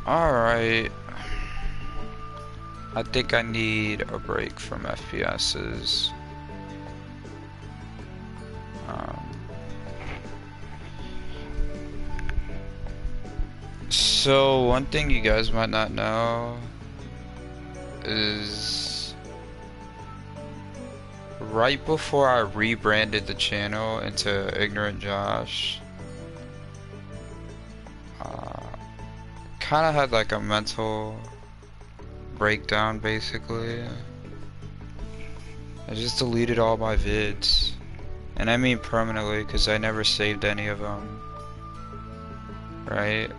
Alright. I think I need a break from FPSs. Um, so, one thing you guys might not know is right before I rebranded the channel into Ignorant Josh, kind of had like a mental breakdown basically. I just deleted all my vids. And I mean permanently because I never saved any of them. Right?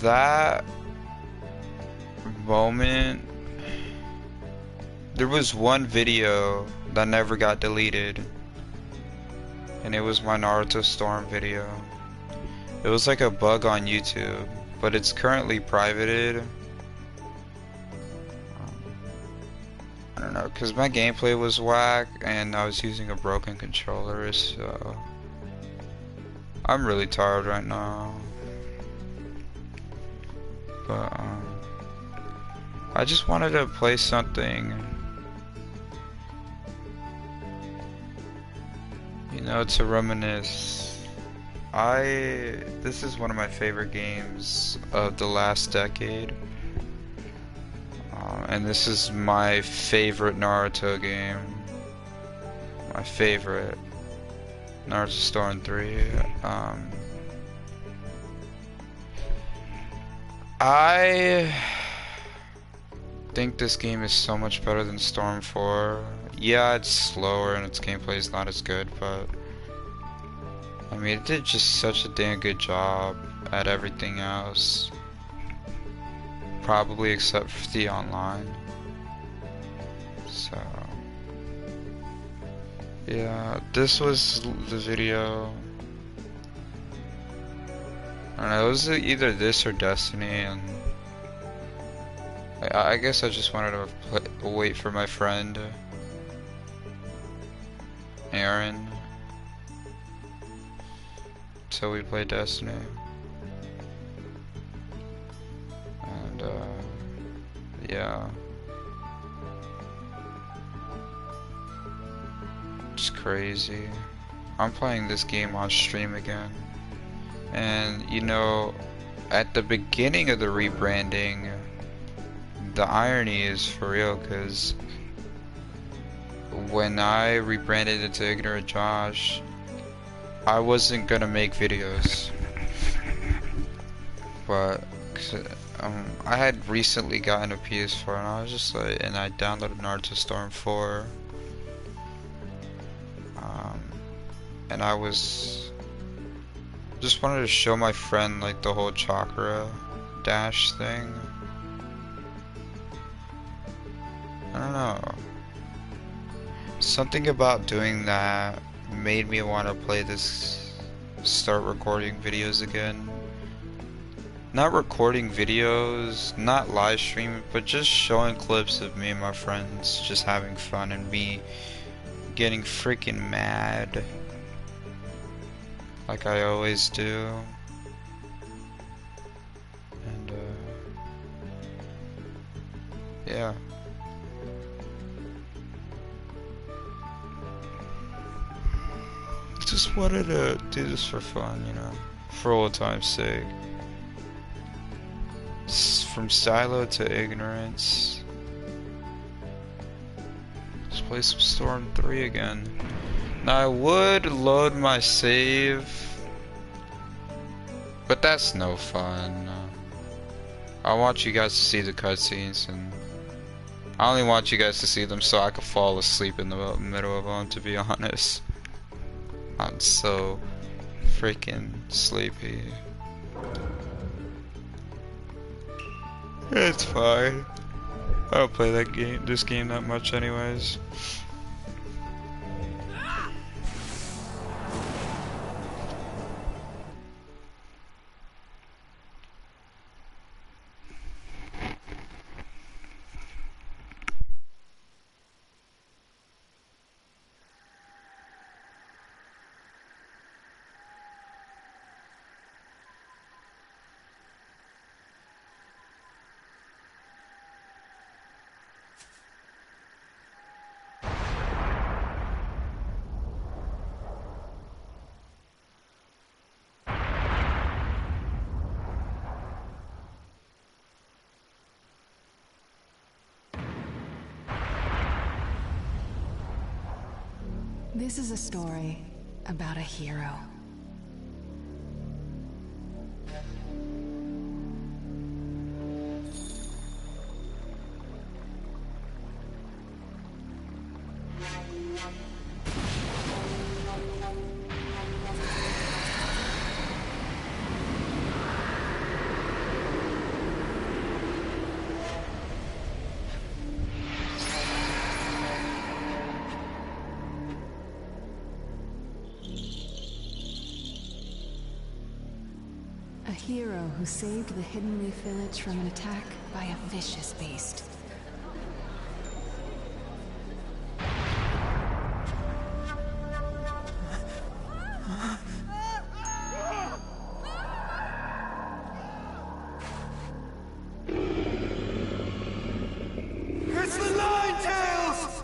That moment, there was one video that never got deleted. And it was my Naruto Storm video. It was like a bug on YouTube, but it's currently privated. I don't know, because my gameplay was whack and I was using a broken controller, so I'm really tired right now. But I just wanted to play something, you know, to reminisce. This is one of my favorite games of the last decade. And this is my favorite Naruto game. My favorite. Naruto Storm 3. I think this game is so much better than Storm 4. Yeah, it's slower and its gameplay is not as good, but I mean, it did just such a damn good job at everything else. Probably except for the online. So, yeah, this was the video. I don't know, it was either this or Destiny, and I guess I just wanted to wait for my friend, Aaron, till we play Destiny. And, yeah. It's crazy. I'm playing this game on stream again. And, you know, at the beginning of the rebranding, the irony is for real, because when I rebranded into Ignorant Josh, I wasn't gonna make videos. But, I had recently gotten a PS4 and I was just like, and I downloaded Naruto Storm 4. And I just wanted to show my friend like the whole chakra dash thing. I don't know. Something about doing that made me want to play this, start recording videos again. Not recording videos, not live streaming, but just showing clips of me and my friends just having fun and me getting freaking mad. Like I always do. And, yeah. Just wanted to do this for fun, you know, for old time's sake. From Silo to Ignorance. Let's play some Storm 3 again. Now I would load my save, but that's no fun. I want you guys to see the cutscenes, and I only want you guys to see them so I can fall asleep in the middle of them, to be honest. I'm so freaking sleepy. It's fine. I don't play this game that much anyways. This is a story about a hero. A hero who saved the Hidden Leaf Village from an attack by a vicious beast. It's the Ninetales!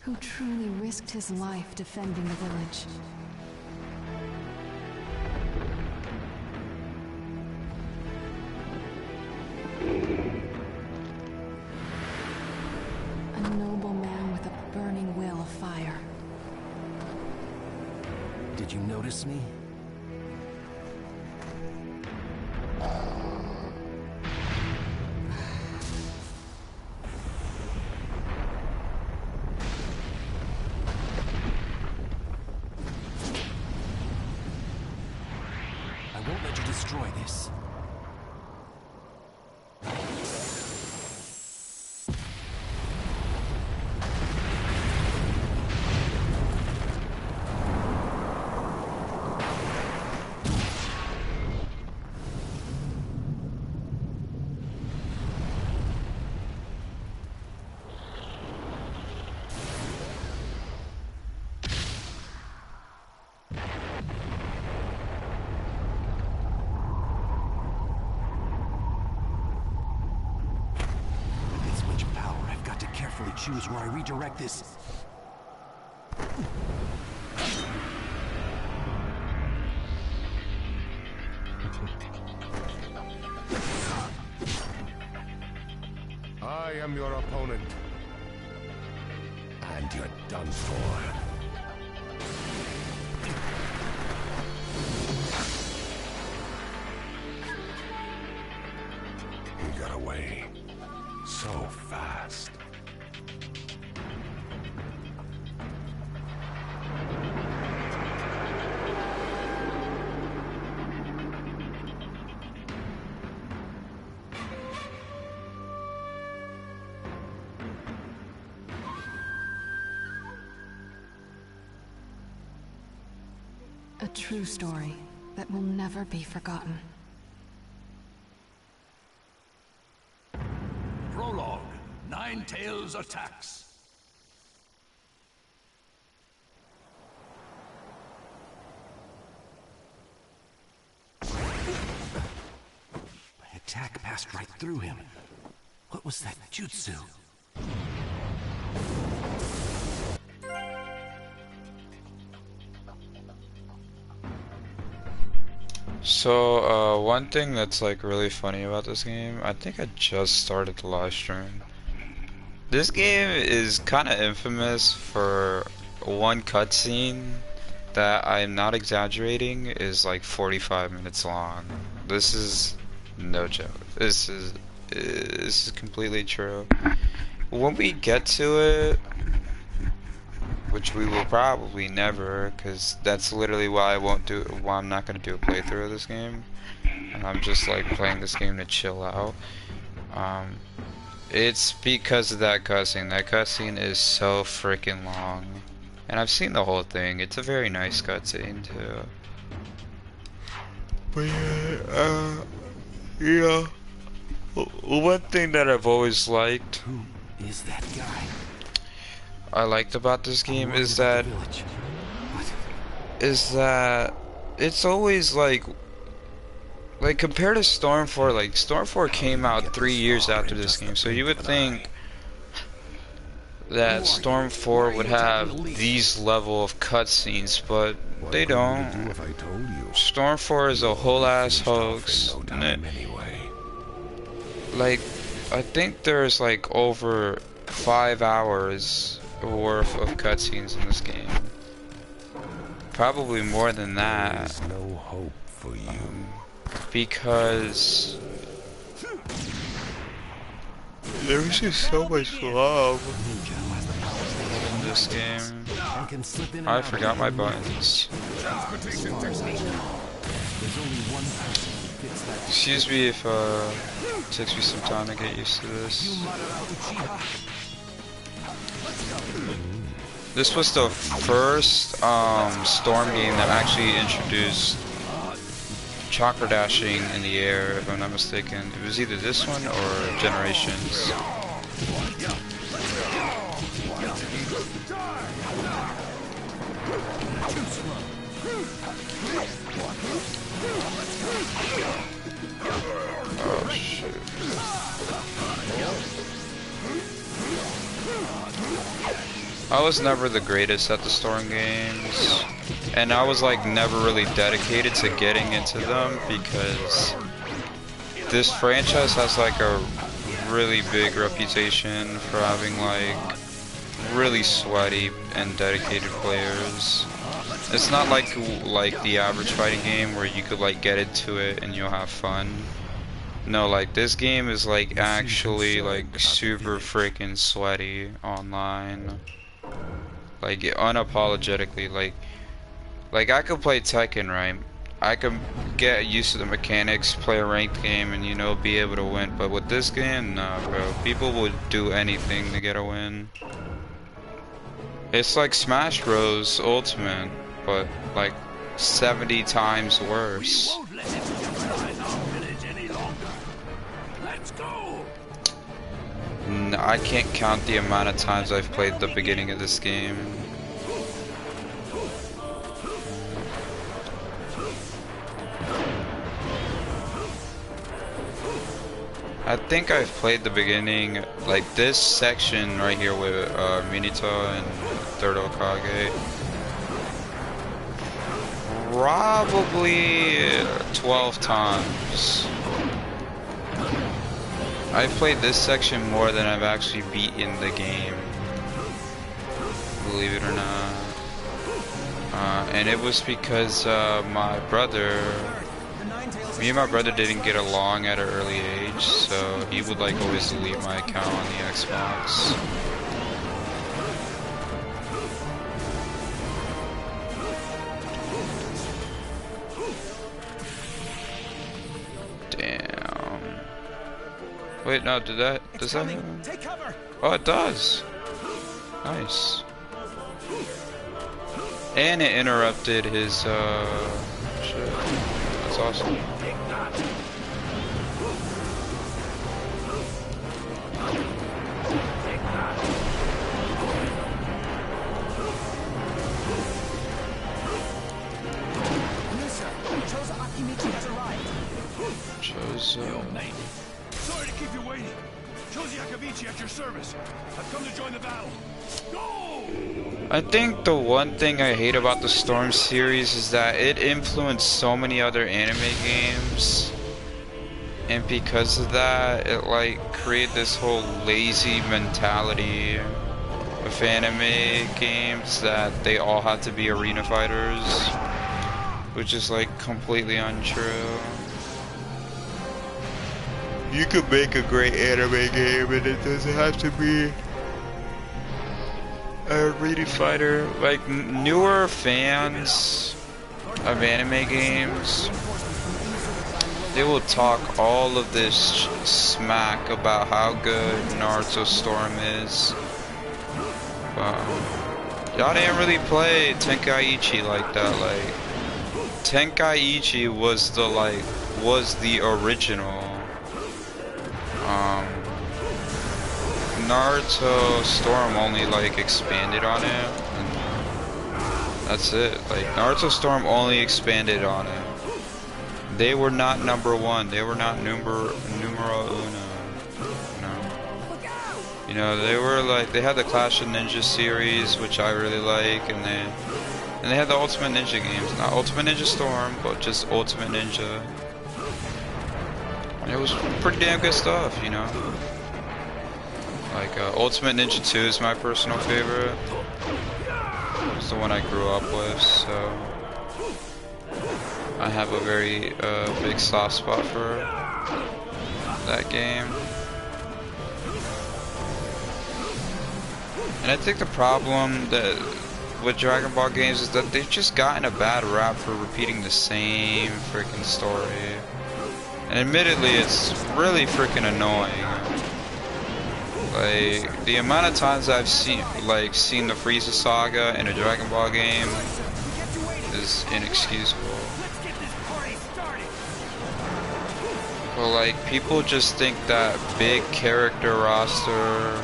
Who truly risked his life defending the village. A noble man with a burning will of fire. Did you notice me? I won't let you destroy this. Carefully choose where I redirect this. I am your opponent. And you're done for. He got away so fast. A true story that will never be forgotten. Prologue. Ninetales attacks. My attack passed right through him. What was that jutsu? So, one thing that's like really funny about this game, I think I just started the live stream. This game is kind of infamous for one cutscene that I'm not exaggerating is like 45 minutes long. This is no joke. This is completely true. When we get to it, which we will probably never, because that's literally why I'm not gonna do a playthrough of this game. And I'm just like playing this game to chill out. It's because of that cutscene. That cutscene is so freaking long. And I've seen the whole thing. It's a very nice cutscene too. But yeah, one thing that I've always liked. Who is that guy? I liked about this game is that is that it's always like compared to Storm 4, like Storm 4 came out 3 years after this game, so you would think that Storm 4 would have these level of cutscenes, but they don't. If I told you. Storm 4 is a whole ass hoax, No and it, time anyway. like, I think there's like over 5 hours worth of cutscenes in this game. Probably more than that, There's no hope for you. because there's just so much love in this game. And can slip in and I out forgot my of any buttons. There's only one person who fits that. Excuse me if it takes me some time to get used to this. This was the first Storm game that actually introduced chakra dashing in the air, if I'm not mistaken. It was either this one or Generations. Oh shit. I was never the greatest at the Storm games, and I was like never really dedicated to getting into them because this franchise has like a really big reputation for having like really sweaty and dedicated players. It's not like the average fighting game where you could like get into it and you'll have fun. No, like this game is like actually like super freaking sweaty online. Like unapologetically, like I could play Tekken, right? I could get used to the mechanics, play a ranked game, and you know, be able to win. But with this game, nah, bro. People would do anything to get a win. It's like Smash Bros. Ultimate, but like 70 times worse. Won't let it occupy our village any longer. Let's go. I can't count the amount of times I've played the beginning of this game. I think I've played the beginning, like this section right here with Minito and Third Hokage, probably 12 times. I've played this section more than I've actually beaten the game, believe it or not. And it was because me and my brother didn't get along at an early age, so he would like always delete my account on the Xbox. Damn. Wait, no, does that happen? Take cover. Oh, it does. Nice. And it interrupted his shit. That's awesome. Choza Akimichi has arrived. Sorry to keep you waiting. Chozi Akavichi at your service. I've come to join the battle. Go! I think the one thing I hate about the Storm series is that it influenced so many other anime games, and because of that, it like created this whole lazy mentality of anime games that they all have to be arena fighters, which is like completely untrue. You could make a great anime game and it doesn't have to be a arena fighter. Like newer fans of anime games, they will talk all of this smack about how good Naruto Storm is. Y'all didn't really play Tenkaichi like that. Like Tenkaichi was the original. Naruto Storm only like expanded on it. That's it. Like, Naruto Storm only expanded on it. They were not number one. They were not numero uno. You know, they were like, they had the Clash of Ninja series, which I really like, and they had the Ultimate Ninja games. Not Ultimate Ninja Storm, but just Ultimate Ninja. And it was pretty damn good stuff, you know. Like, Ultimate Ninja 2 is my personal favorite. It's the one I grew up with, so I have a very big soft spot for that game. And I think the problem that with Dragon Ball games is that they've just gotten a bad rap for repeating the same freaking story. And admittedly, it's really freaking annoying. Like, the amount of times I've seen the Frieza saga in a Dragon Ball game is inexcusable. But like, people just think that big character roster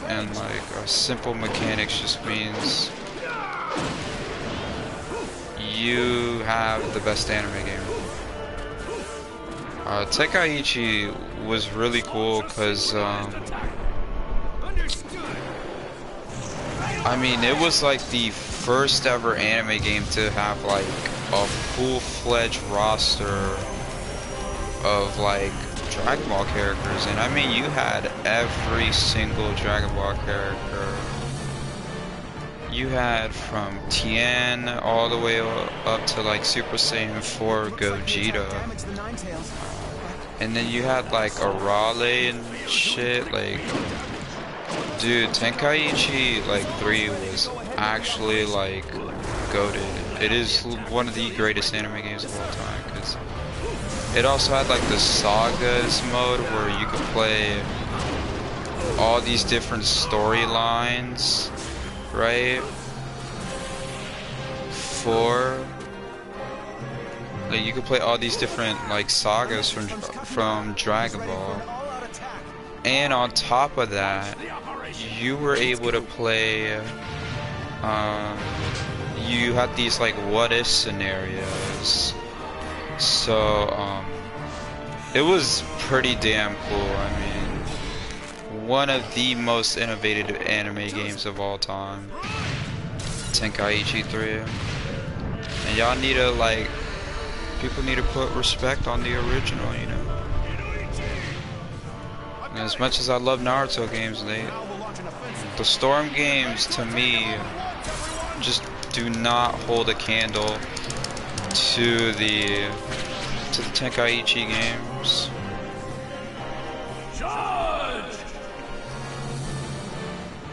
and like simple mechanics just means you have the best anime game. Tenkaichi was really cool because I mean, it was like the first ever anime game to have like a full-fledged roster of like Dragon Ball characters, and I mean, you had every single Dragon Ball character. You had from Tien all the way up to like Super Saiyan 4 Gogeta. And then you had like Arale and shit, like, dude, Tenkaichi like 3 was actually like goated. It is one of the greatest anime games of all time, because it also had like the Sagas mode where you could play all these different storylines, right? Like, you could play all these different like sagas from Dragon Ball, and on top of that, you were able to play. You had these like what if scenarios, so it was pretty damn cool. I mean, one of the most innovative anime games of all time, Tenkaichi 3. And y'all need to like, people need to put respect on the original, you know. And as much as I love Naruto games, the Storm games to me just do not hold a candle to the Tenkaichi games.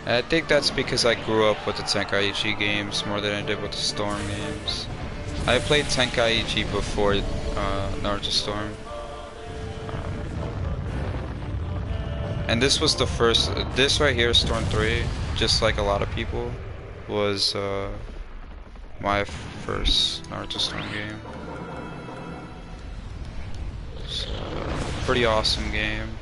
And I think that's because I grew up with the Tenkaichi games more than I did with the Storm games. I played Tenkaichi before Naruto Storm. And this was the first, this right here, Storm 3, just like a lot of people, was my first Naruto Storm game. So, pretty awesome game.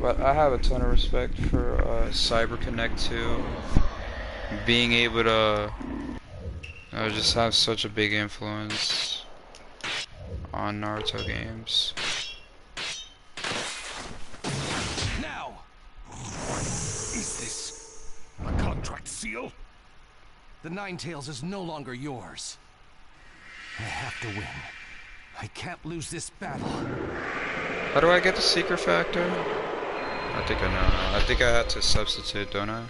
But I have a ton of respect for CyberConnect 2. Being able to just have such a big influence on Naruto games. Now! What is this? A contract seal? The Ninetales is no longer yours. I have to win. I can't lose this battle. How do I get the secret factor? I think I know. I think I had to substitute, don't I?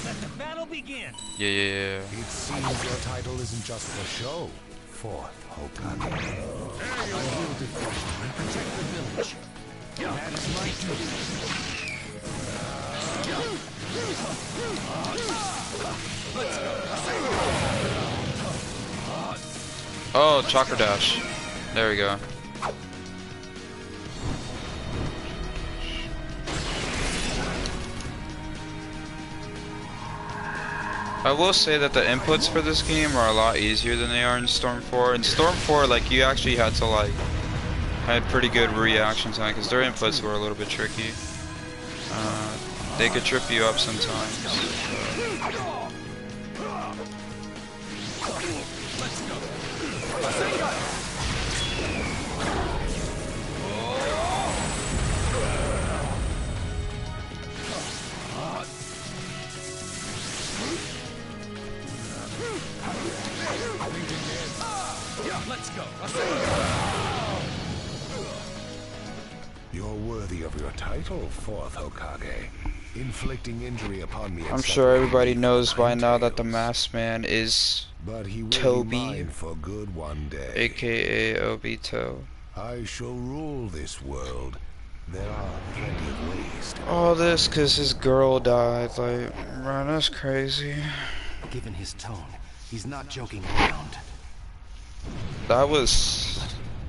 Let the battle begin! Yeah. It seems your title isn't just for show. Fourth Hokage. I will defend and protect the village. That is my duty. Oh, Chakra Dash. There we go. I will say that the inputs for this game are a lot easier than they are in Storm 4. In Storm 4, like, you actually had to, like, had pretty good reaction time, because their inputs were a little bit tricky. They could trip you up sometimes. Let's go. You're worthy of your title, fourth Hokage. Inflicting injury upon me. I'm sure everybody knows by now that the Masked Man is But he will Toby, be mine for good one day. aka Obito. I shall rule this world. There are plenty of ways to All this cause his girl died. Like, man, that's crazy. Given his tone, he's not joking around. That was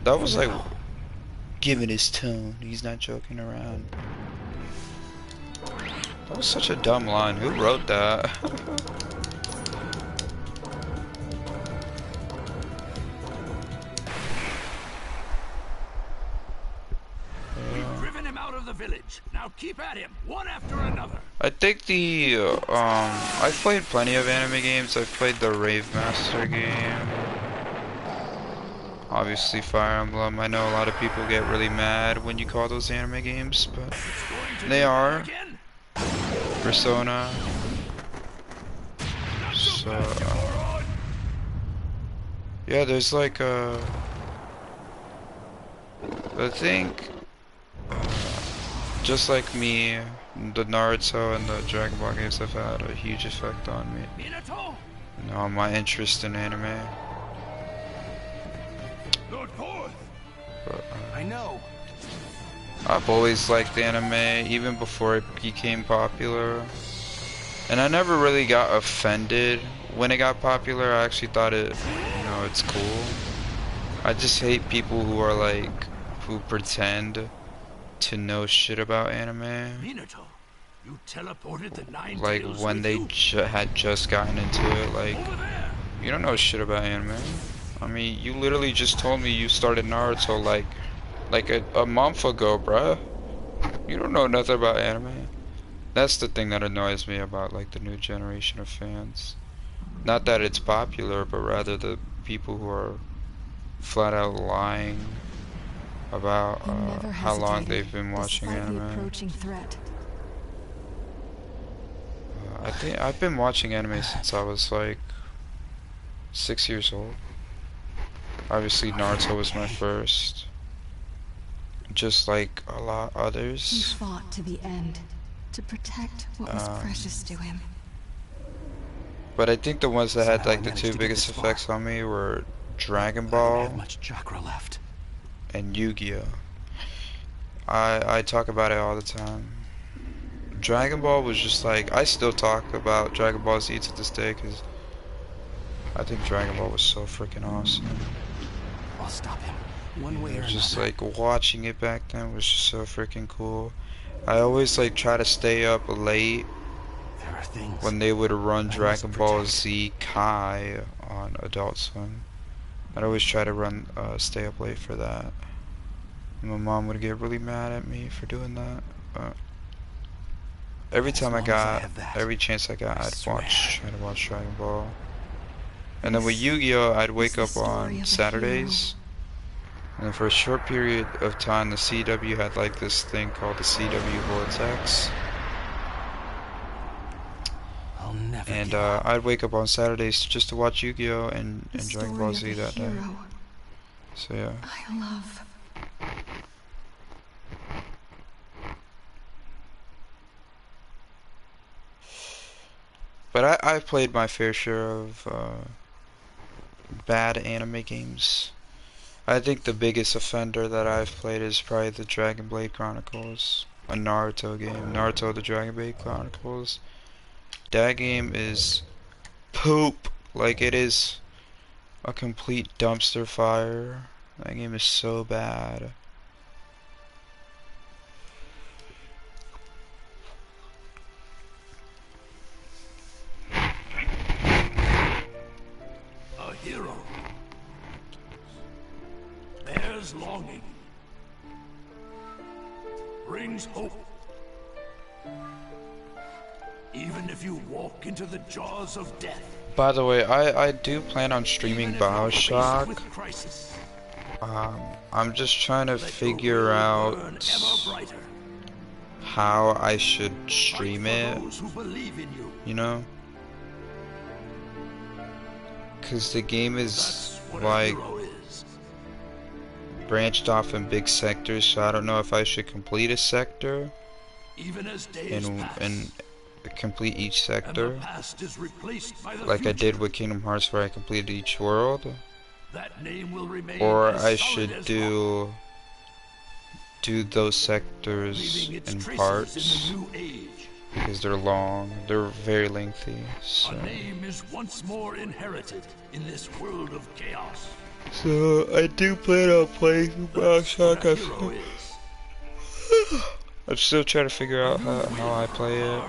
like, given his tone, he's not joking around. That was such a dumb line. Who wrote that? We've driven him out of the village. Now keep at him, one after another. I think I've played plenty of anime games. I've played the Rave Master game. Obviously Fire Emblem. I know a lot of people get really mad when you call those anime games, but they are. Persona. So, yeah, there's like I think, just like me, the Naruto and the Dragon Ball games have had a huge effect on me. You know, my interest in anime. But, I know. I've always liked anime, even before it became popular. And I never really got offended when it got popular. I actually thought it, you know, it's cool. I just hate people who are like, who pretend to know shit about anime. Minato, you teleported the Nine Like Tails when with they you? had just gotten into it, like, Over there. you don't know shit about anime. I mean, you literally just told me you started Naruto like a month ago, bruh. You don't know nothing about anime. That's the thing that annoys me about like the new generation of fans. Not that it's popular, but rather the people who are flat out lying about He never how long hesitated, they've been watching despite the anime. approaching threat. I think I've been watching anime since I was like 6 years old. Obviously Naruto was my first. Just like a lot He others. fought to the end, to protect what was precious to him. But I think the ones that had Somehow I like the managed two to get biggest this far. effects on me were Dragon I don't Ball have much chakra left. and Yu-Gi-Oh! I talk about it all the time. Dragon Ball was just like, I still talk about Dragon Ball Z to this day because I think Dragon Ball was so freaking awesome. I'll stop him, one way or another. Just like watching it back then was just so freaking cool. I always like try to stay up late There are things when they would run I must Dragon Ball protect. Z Kai on Adult Swim. I'd always try to stay up late for that. And my mom would get really mad at me for doing that. But every As time long as I have that, every chance I got, I I'd swear. try to watch Dragon Ball. And then with Yu-Gi-Oh, I'd wake the up story of on a Saturdays. And then for a short period of time, the CW had like this thing called the CW Vortex. I'll never And give up. I'd wake up on Saturdays just to watch Yu-Gi-Oh and The Dragon story Ball of Z a that day. hero So yeah. I love. But I've played my fair share of bad anime games. I think the biggest offender that I've played is probably the Dragon Blade Chronicles, a Naruto game. Naruto the Dragon Blade Chronicles. That game is poop. Like, it is a complete dumpster fire. That game is so bad. A hero. Bears longing. Brings hope. if you walk into the jaws of death. By the way, I do plan on streaming BioShock. I'm just trying to figure out how I should stream it, you know? Cause the game is like branched off in big sectors, so I don't know if I should complete a sector and complete each sector like I did with Kingdom Hearts, where I completed each world, or I should do those sectors in parts because they're long, they're very lengthy. So. A name is once more inherited in this world of chaos. So I do plan on playing BioShock. I'm still trying to figure out how I play it.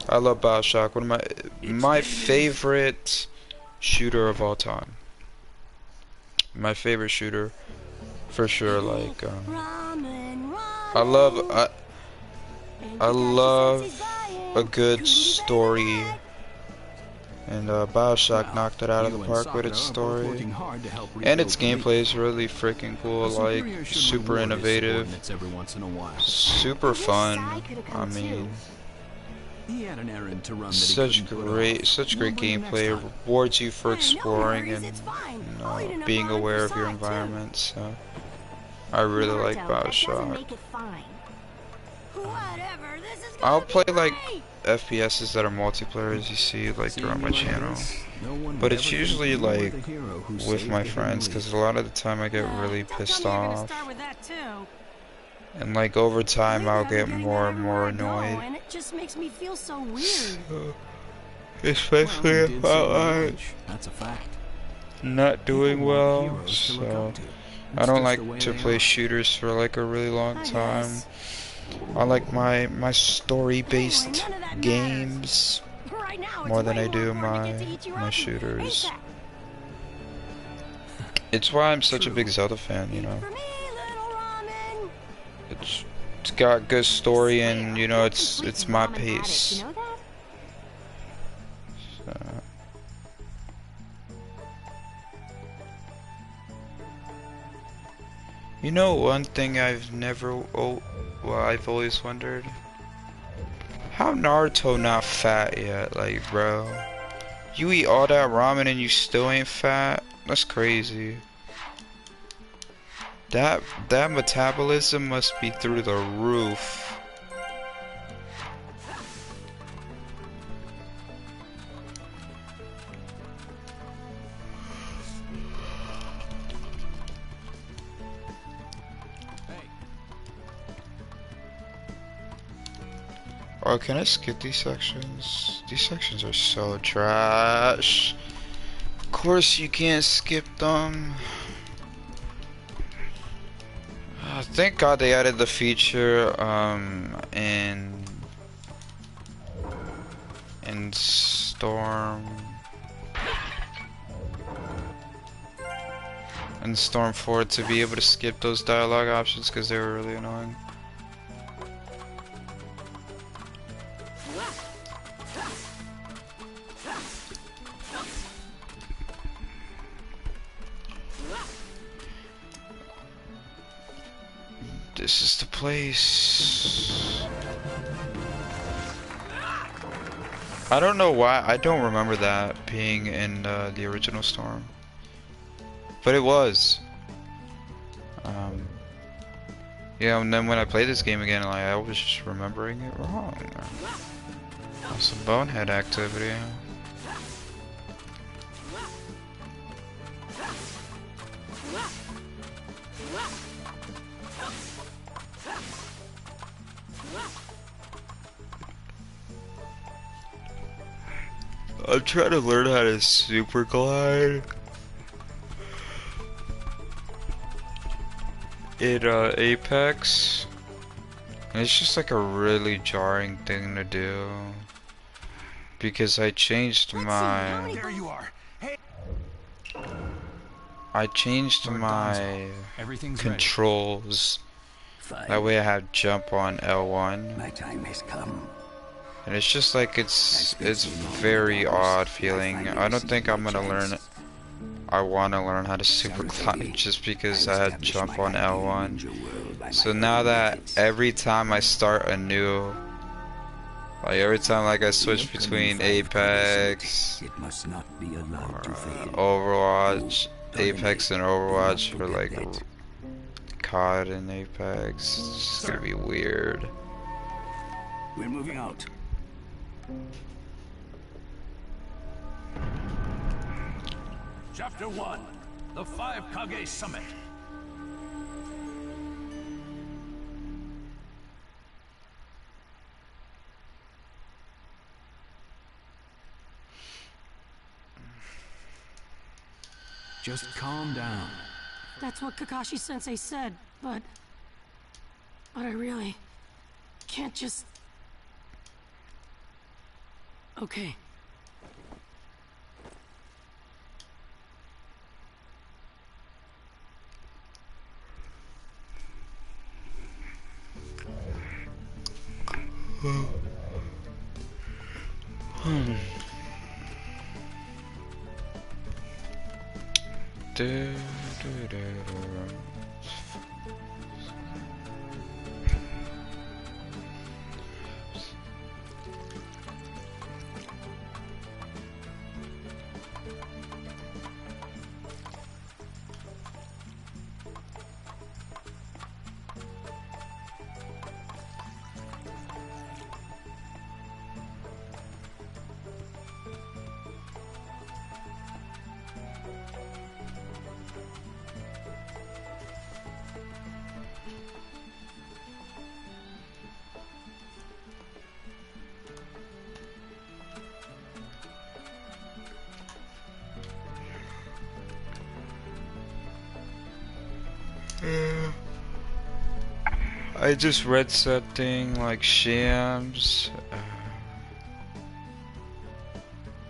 I love BioShock. One of my favorite shooter of all time. My favorite shooter, for sure. Like I love a good story, and BioShock knocked it out of the park with its story, and its gameplay is really freaking cool. Like super innovative, super fun. I mean, such great gameplay. Rewards you for exploring and being aware of your environment. So I really like BioShock. I'll play like FPSs that are multiplayer, as you see like throughout my channel, but it's usually like with my friends, because a lot of the time I get really pissed off, and like over time I'll get more and more annoyed. And it just makes me feel so weird. Especially if I'm not doing well, so I don't like to play shooters for like a really long time. I like my story-based games more than I do my shooters. It's why I'm such a big Zelda fan, you know. It's got good story, and you know it's my pace. So. You know, one thing I've always wondered, how Naruto not fat yet? Like, bro, you eat all that ramen and you still ain't fat? That's crazy. That metabolism must be through the roof. Oh, can I skip these sections? These sections are so trash. Of course you can't skip them. Thank God they added the feature in Storm 4 to be able to skip those dialogue options, because they were really annoying. This is the place. I don't know why. I don't remember that being in the original Storm, but it was. Yeah, and then when I played this game again, like, I was just remembering it wrong. That's a bonehead activity. I'm trying to learn how to super glide in Apex. And it's just like a really jarring thing to do, because I changed my controls. That way I have jump on L1. My time has come. And it's just like it's very odd feeling. I don't think I'm gonna learn. I want to learn how to super glide just because I had jump on L1. So now that every time I start a new, like every time like I switch between Apex, Overwatch, Apex and Overwatch, or like COD and Apex, it's just gonna be weird. We're moving out. Chapter 1, the 5 Kage Summit. Just calm down. That's what Kakashi-sensei said, but I really can't just... Okay. I just read something like Shams.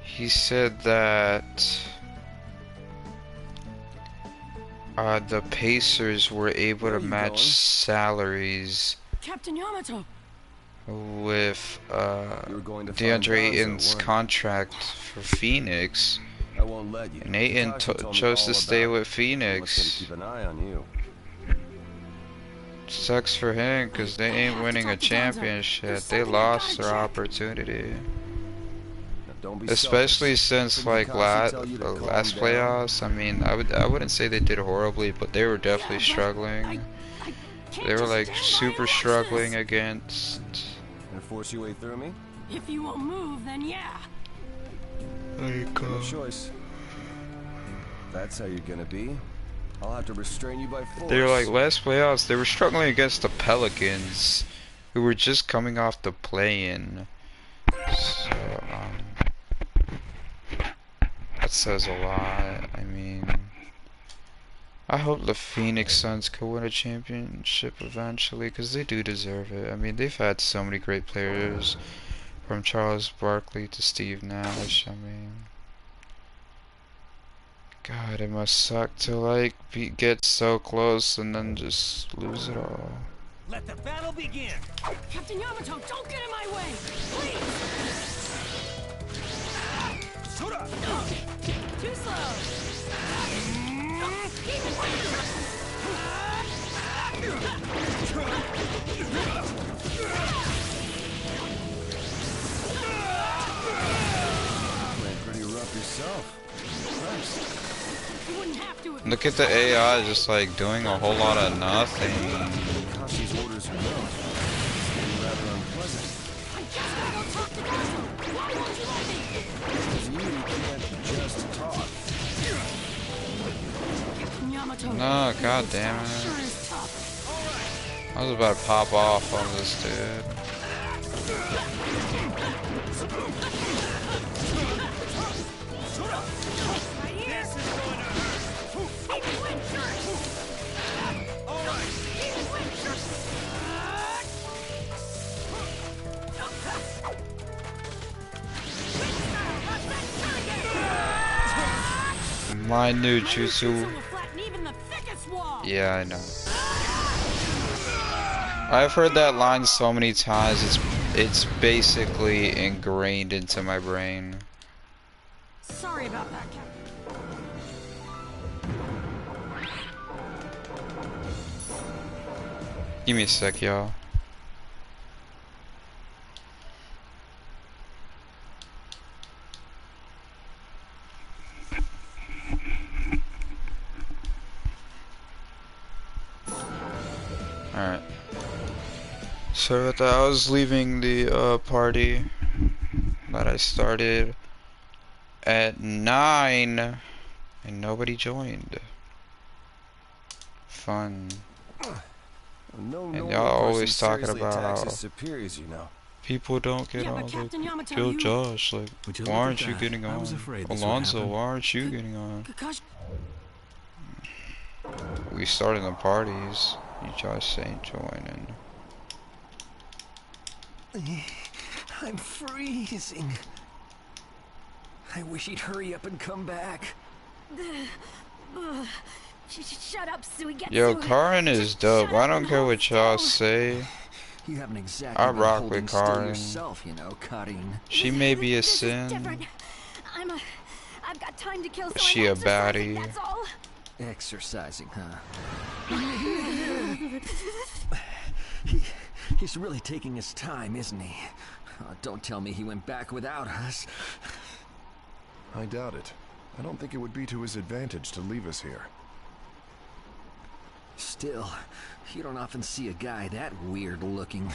He said that the Pacers were able to match salaries Captain Yamato! with DeAndre Ayton's contract for Phoenix. I won't let you. And Ayton chose to stay with Phoenix. Keep an eye on you. Sucks for him because they ain't winning a championship. They lost their opportunity. Especially since like last playoffs. I mean, I wouldn't say they did horribly, but they were definitely struggling. They were like super struggling against. Gonna force your way through me? If you won't move, then yeah. No choice. That's how you're gonna be. I'll have to restrain you by force. They were like last playoffs. They were struggling against the Pelicans, who were just coming off the play-in. So that says a lot. I mean, I hope the Phoenix Suns could win a championship eventually, because they do deserve it. I mean, they've had so many great players, from Charles Barkley to Steve Nash. I mean, God, it must suck to like get so close and then just lose it all. Let the battle begin. Captain Yamato, don't get in my way! Please! Too slow! Keep it Playing pretty rough yourself. Nice. You wouldn't have to if Look at the AI just like doing a whole lot of nothing. Kashi's orders are no. It's getting rather unpleasant. I just gotta go talk to Dazzle! Why won't you let me? Because you can't just talk. Captain Yamato. No, god damn Sure it. is tough. I was about to pop off on this dude. My new jutsu. Yeah, I know. I've heard that line so many times, it's It's basically ingrained into my brain. Sorry about that, Captain. Give me a sec, y'all. Alright. So with that, I was leaving the party that I started at 9 and nobody joined. Fun. No, And no y'all always talking seriously attacks about his superiors, you know. people don't get Yeah, on. but Captain Like, Yamato, yo, you... Josh, like, Would you why look aren't at you that? getting I on? was afraid this would Alonzo, happen. why aren't you getting on? Kakashi... We started the parties. You just ain't joining. I'm freezing. I wish he'd hurry up and come back. Shut up, Suigetsu. Yo, Karin is dope. I don't care what y'all say. You haven't exactly I been rock holding with still Karin. yourself, you know, Karin. She may be a This is sin, different. I've got time to kill, so but she I'm a exercising, baddie. that's all. Exercising, huh? He's really taking his time, isn't he? Oh, don't tell me he went back without us. I doubt it. I don't think it would be to his advantage to leave us here. Still, you don't often see a guy that weird looking.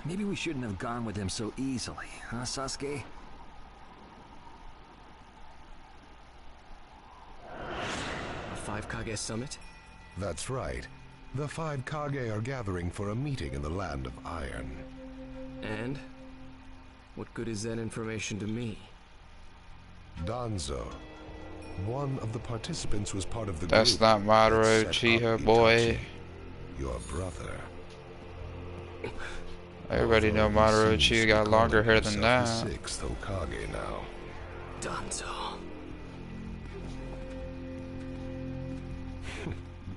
Maybe we shouldn't have gone with him so easily, huh, Sasuke? A 5 Kage summit? That's right. The 5 Kage are gathering for a meeting in the Land of Iron. And? What good is that information to me? Danzo. One of the participants was part of the That's group not Madara that set Uchiha, up boy. Itachi, your brother. Everybody know Although Madara he seems Uchiha to got call longer hair than himself that. the 6th Hokage now. Danzo.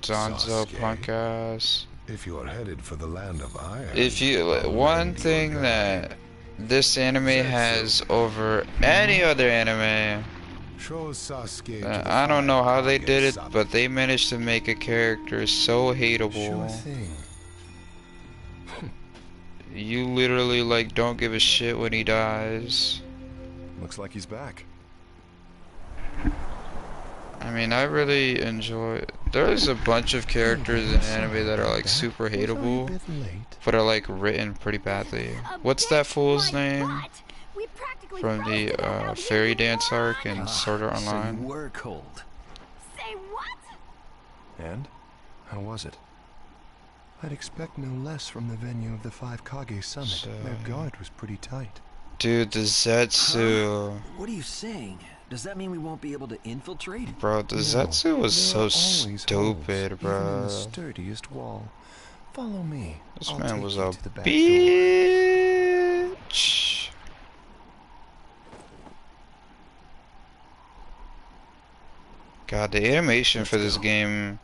Danzo, Sasuke. punk ass. If you're headed for the Land of Iron, If you, I'll one lend you a thing guide. that this anime has over any other anime, Show Sasuke to the I don't know 5 how they Kage did it, summit. but they managed to make a character so Sure hateable. thing. You literally like don't give a shit when he dies. Looks like he's back. I mean, I really enjoy. There's a bunch of characters in anime that are like super hateable, but are like written pretty badly. What's that fool's name from the fairy dance arc in Sword Art So you Online? were cold. Say what? And? How was it? I'd expect no less from the venue of the 5 Kage Summit. So- Their guard was pretty tight. Dude, the Zetsu, What are you saying? Does that mean we won't be able to infiltrate? bro, the No, Zetsu was there so are always stupid, holes, even in bro. the sturdiest wall. Follow me. This I'll man take was you a to the back door. bitch. God, the animation for this game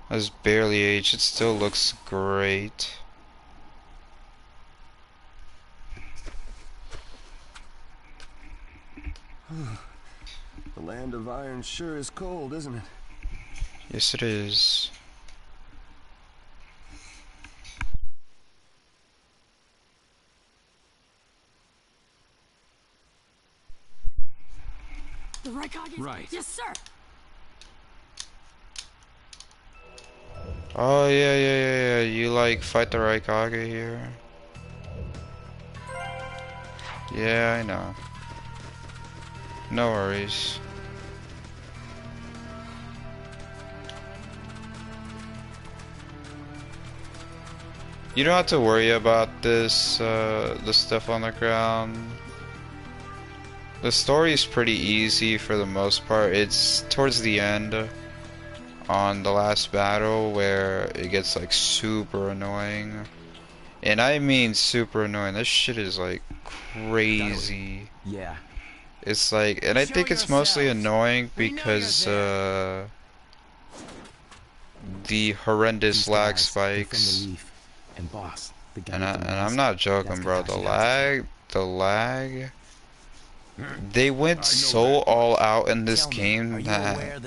has barely aged. It still looks great. The Land of Iron sure is cold, isn't it? Yes, it is. The Raikage? Right. Yes, sir. Oh yeah. You like fight the Raikage here? Yeah, I know. No worries. You don't have to worry about this, the stuff on the ground. The story is pretty easy for the most part. It's towards the end on the last battle where it gets like super annoying. And I mean super annoying. This shit is like crazy. Yeah. It's like, and I think it's mostly annoying because the horrendous lag spikes. And boss. And I'm not joking, bro. The lag. They went so all out in this game that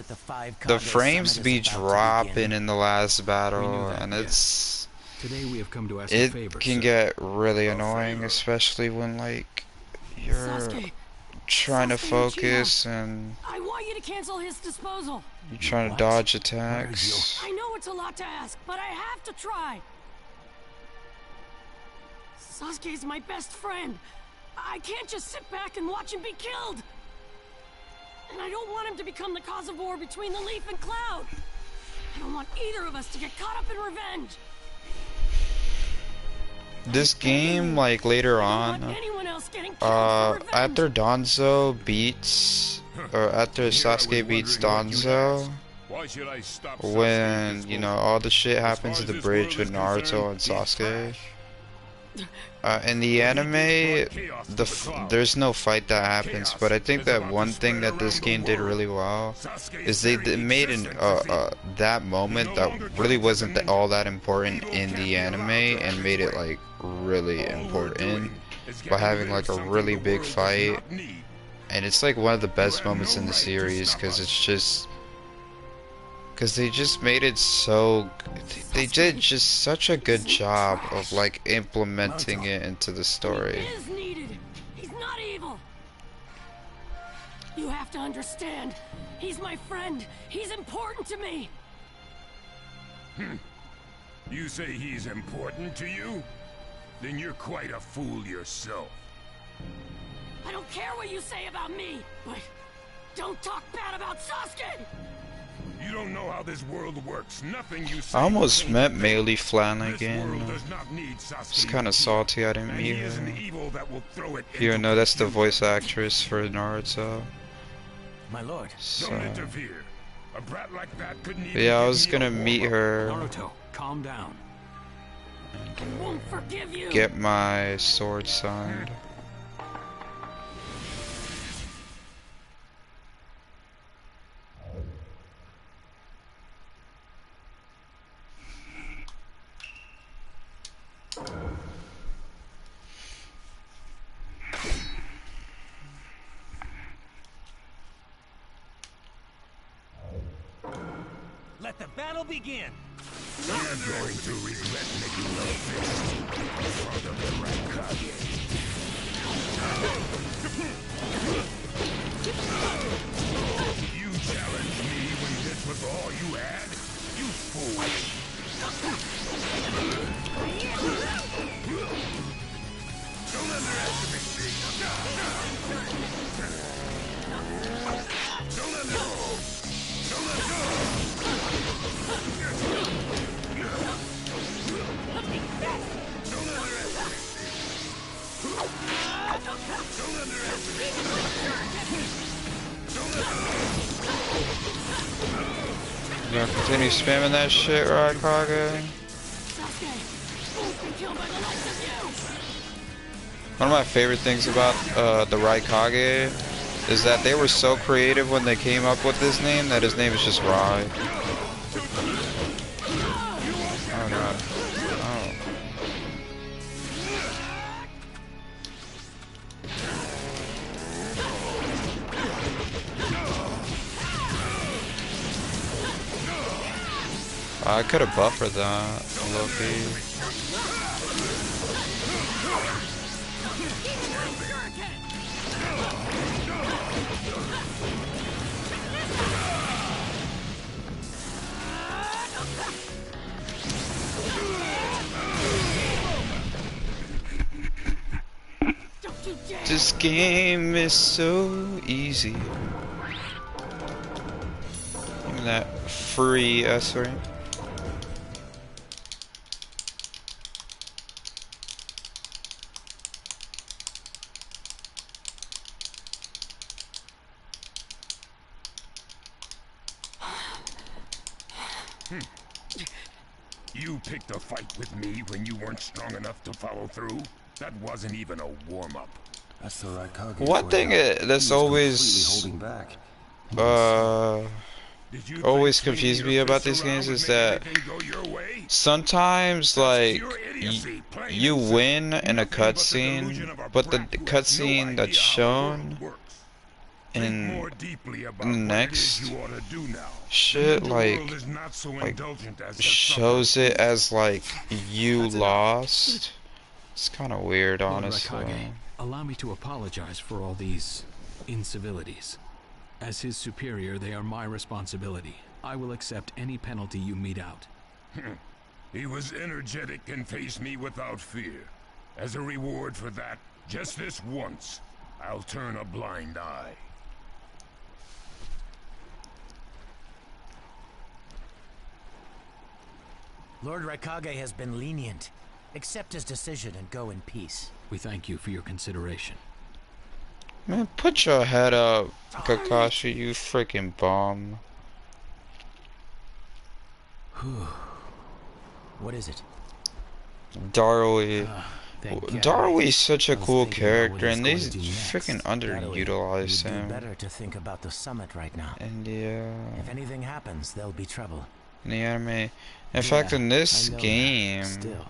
the frames be dropping in the last battle, and it can get really annoying, especially when like you're trying to focus and I want you to cancel his disposal. you're trying to dodge attacks. I know it's a lot to ask, but I have to try. Sasuke's my best friend. I can't just sit back and watch him be killed. And I don't want him to become the cause of war between the Leaf and Cloud. I don't want either of us to get caught up in revenge. This game, like later on, after Danzo beats, or after Sasuke beats Danzo, when, you know, all the shit happens at the bridge with Naruto and Sasuke, in the anime, there's no fight that happens, but I think that one thing that this game did really well is they made that moment that really wasn't all that important in the anime and made it like really important by having like a really big fight. And it's like one of the best moments in the series because it's just they just made it so, they did just such a good job of like implementing it into the story. He is needed. He's not evil. You have to understand. He's my friend. He's important to me. You say he's important to you? Then you're quite a fool yourself. I don't care what you say about me, but don't talk bad about Sasuke! You don't know how this world works. Nothing you say. I almost met Meili Flanagan. It's kind of salty I didn't meet her. Even though that's the voice actress for Naruto. My lord. So, Don't interfere. A brat like that couldn't even yeah, I was gonna meet her. Naruto, calm down. I won't forgive you. Get my sword signed. Let the battle begin. You're going to regret making a fist for the Raikage. You challenged me when this was all you had? You fool! Don't underestimate me! Don't let go! Don't let go! You gonna continue spamming that shit, Raikage? One of my favorite things about the Raikage is that they were so creative when they came up with this name that his name is just Rai. Oh god. Oh. I could have buffered that, Loki. This game is so easy. Give me that free S-ray. You picked a fight with me when you weren't strong enough to follow through? That wasn't even a warm-up. That's the Raikage. One thing that's always Did you always think confused swinging me your about fists these around games would is make that everything go your way? sometimes like Pure idiocy, plain you and simple. win in a Nothing but the delusion cutscene, of a but the brat who has no cutscene that's idea how the world shown works. Think in more deeply about the what it is next you ought to do now. shit The like world is not so indulgent as the shows suburbs. it as like you That's enough. lost. It's kind of weird, Lord honestly. Raikage, allow me to apologize for all these incivilities. As his superior, they are my responsibility. I will accept any penalty you mete out. He was energetic and faced me without fear. As a reward for that, just this once, I'll turn a blind eye. Lord Raikage has been lenient. Accept his decision and go in peace. We thank you for your consideration. Man, put your head up, Kakashi, you freaking bum. What is it? Darui. Thank God. Daruy's such a I was cool thinking about what character, and they he's going to do freaking next. underutilized You'd do him. better to think about the summit right now. And yeah, If anything happens, there'll be trouble. in the anime. In fact, in this I know that. game, Still.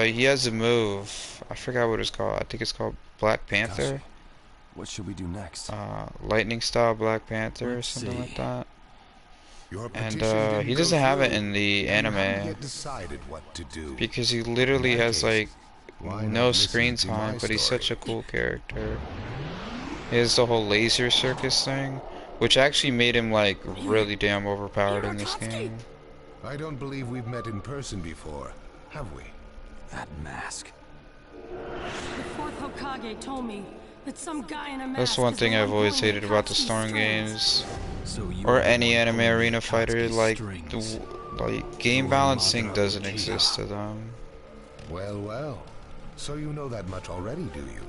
he has a move. I forgot what it's called. I think it's called Black Panther. Kakashi, what should we do next? Lightning style Black Panther or Let's something see. like that. Your And petition didn't he go doesn't have it through. in the You haven't anime yet decided what to do. because he literally In that has case, like why not no listen screen to time, my but he's such a story? cool character. He has the whole laser circus thing, which actually made him like really damn overpowered in this game. I don't believe we've met in person before, have we? That mask. The fourth Hokage told me that some guy in a mask That's one is thing the I've always pulling hated about the Akatsuki's Storm strings. games, So you or are the any one anime pulling arena fighter. Akatsuki's Like, strings. game Your balancing mother doesn't Uchiha. exist to them. Well, well. So you know that much already, do you?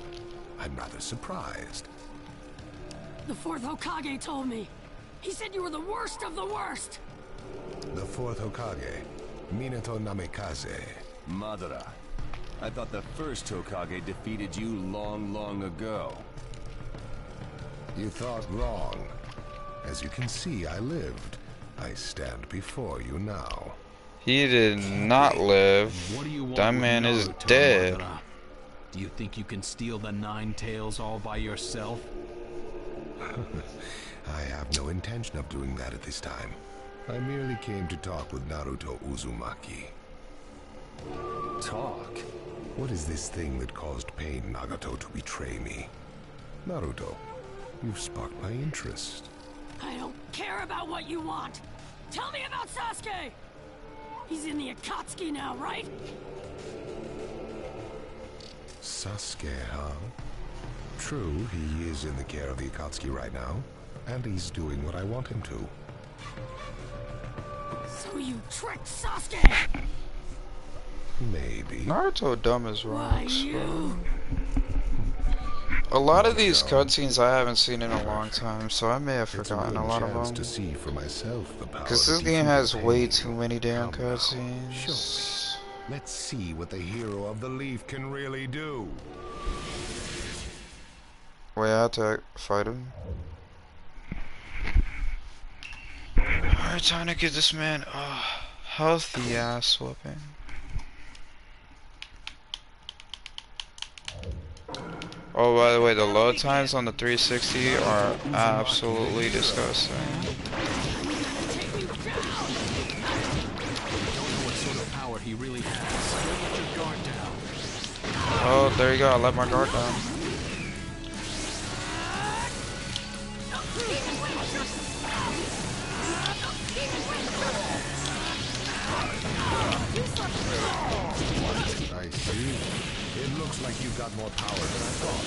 I'm rather surprised. The fourth Hokage told me. He said you were the worst of the worst. The fourth Hokage, Minato Namikaze. Madara. I thought the first Hokage defeated you long, long ago. You thought wrong. As you can see, I lived. I stand before you now. He did not live. What do you want That with man is Naruto, dead. Madara? Do you think you can steal the Nine Tails all by yourself? I have no intention of doing that at this time. I merely came to talk with Naruto Uzumaki. Talk? What is this thing that caused Pain Nagato to betray me? Naruto, you've sparked my interest. I don't care about what you want. Tell me about Sasuke. He's in the Akatsuki now, right? Sasuke, huh? True, he is in the care of the Akatsuki right now, and he's doing what I want him to. So you tricked Sasuke. Maybe. Naruto dumb as Why rocks. you? A lot of these cutscenes I haven't seen in a long time, so I may have It's a forgotten good a lot of chance them. to see for myself the power Because to this game defeat has way Pain. too many damn Come now, cutscenes. show me. Let's see what the hero of the leaf can really do. Wait, I have to fight him. Alright, time to give this man a healthy ass whooping. Oh, by the way, the load times on the 360 are absolutely disgusting. What sort of power he really has. Don't let your guard down. Oh, there you go. I let my guard down. I see. It looks like you've got more power than I thought.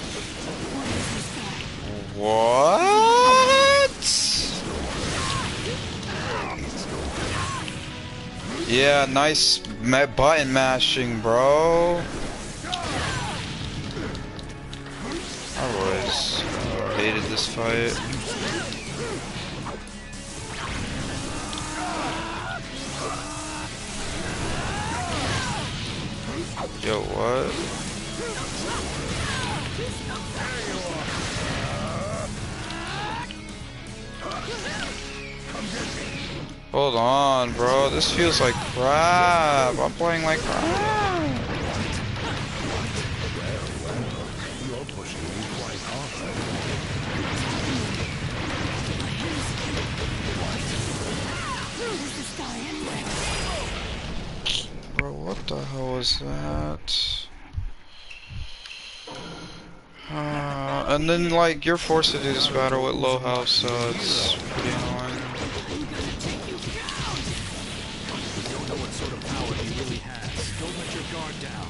What? Yeah, nice button mashing, bro. I always hated this fight. Yo, what? Hold on, bro. This feels like crap. I'm playing like crap. You're pushing me quite hard. Bro, what the hell was that? And then, like, you're forced to do this battle with low health, so it's pretty annoying. We don't know what sort of power he really has. Don't let your guard down.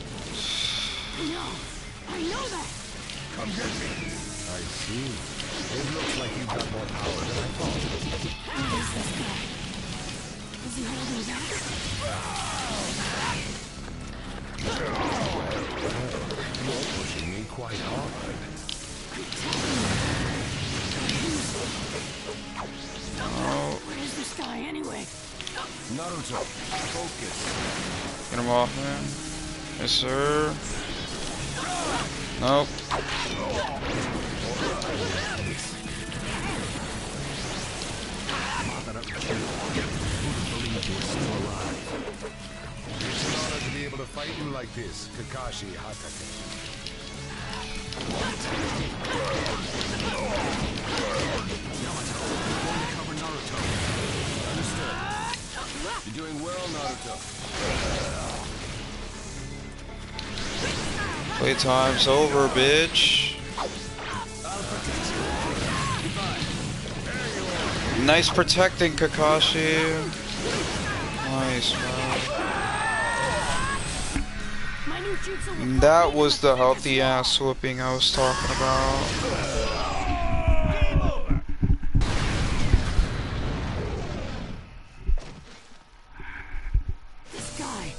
No, I know that. Come get me. I see. It looks like you've got more power than I thought. What is this guy? Is he holding back? You're pushing me quite hard. What is this guy anyway? Naruto, focus. Get him off, man. Yes, sir. Nope. It's an honor to be able to fight you like this, Kakashi Hatake. Cover Naruto. Understood. You're doing well, Naruto. Playtime's over, bitch. Nice protecting, Kakashi. Nice, man. That was the healthy ass whooping I was talking about. This guy.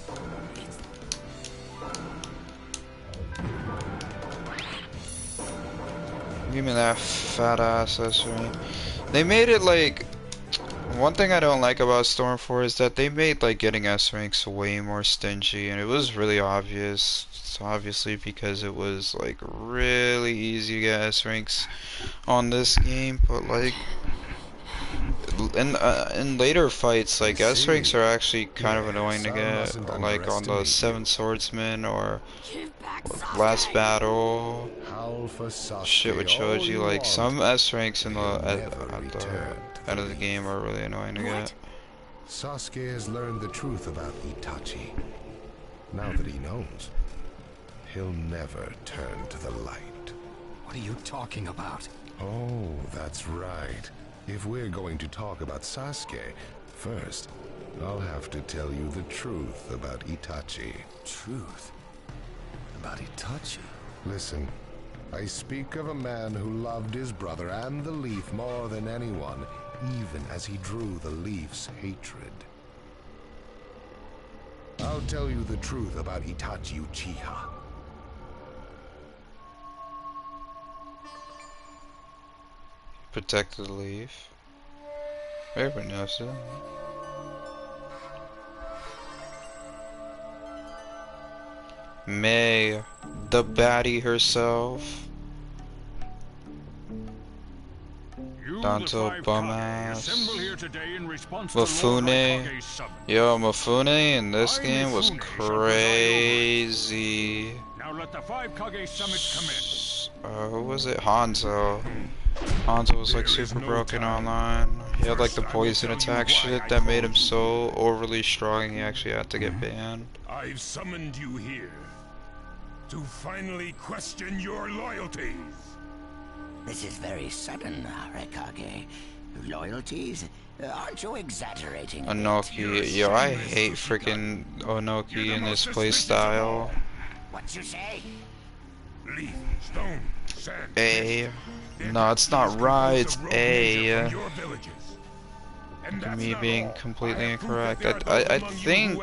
Give me that fat ass S-ring. They made it like, one thing I don't like about Storm 4 is that they made like getting S-ranks way more stingy, and it was really obvious. It's obviously because it was like really easy to get S-ranks on this game, but like in later fights, like S-ranks are actually kind of annoying to get, like on the Seven Swordsman or last battle. Shit with Choji, like some S-ranks in the at the end of the game are really annoying to get. Sasuke has learned the truth about Itachi. Now that he knows, he'll never turn to the light. What are you talking about? Oh, that's right. If we're going to talk about Sasuke, first, I'll have to tell you the truth about Itachi. Truth? About Itachi? Listen, I speak of a man who loved his brother and the Leaf more than anyone, even as he drew the Leaf's hatred. I'll tell you the truth about Itachi Uchiha. Protected the Leaf. Everybody knows it. May, the baddie herself. Danto bum-ass. Mifune. Yo, Mifune in this game was crazy. Now let the 5 Kage Summit commence. Who was it? Hanzo. Hanzo was like super broken online. He had like the poison attack shit that made him so overly strong he actually had to get banned. I've summoned you here to finally question your loyalties. This is very sudden, Arakage. Loyalties? Aren't you exaggerating? Onoki, yo, I hate freaking Onoki in this playstyle. What you say? Leaf, stone, sand. A. No, it's not right, it's A. Me being completely incorrect. I think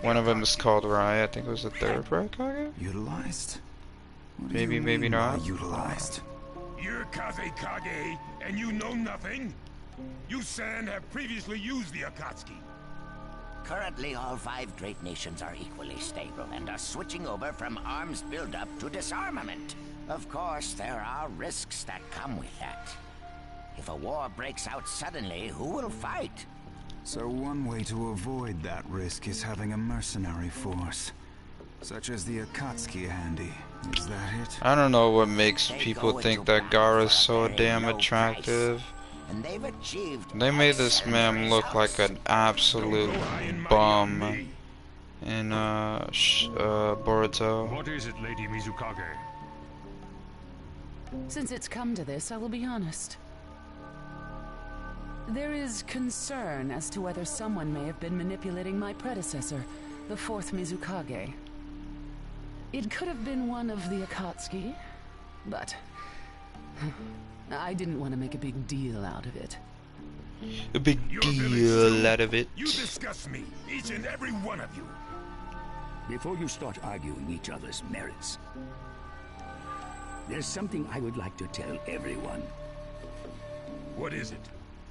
one of them is called Rai. I think it was the third Raikage? Utilized? Maybe, maybe not. Utilized. You're Kazekage, and you know nothing? You Sand have previously used the Akatsuki. Currently, all 5 great nations are equally stable and are switching over from arms buildup to disarmament. Of course, there are risks that come with that. If a war breaks out suddenly, who will fight? So one way to avoid that risk is having a mercenary force, such as the Akatsuki handy. Is that it? I don't know what makes people think that Gaara's so damn attractive. And they've achieved. They made this man look like an absolute bum in Boruto. What is it, Lady Mizukage? Since it's come to this, I will be honest. There is concern as to whether someone may have been manipulating my predecessor, the 4th Mizukage. It could have been one of the Akatsuki, but I didn't want to make a big deal out of it. A big deal out of it. You disgust me, each and every one of you. Before you start arguing each other's merits, there's something I would like to tell everyone. What is it?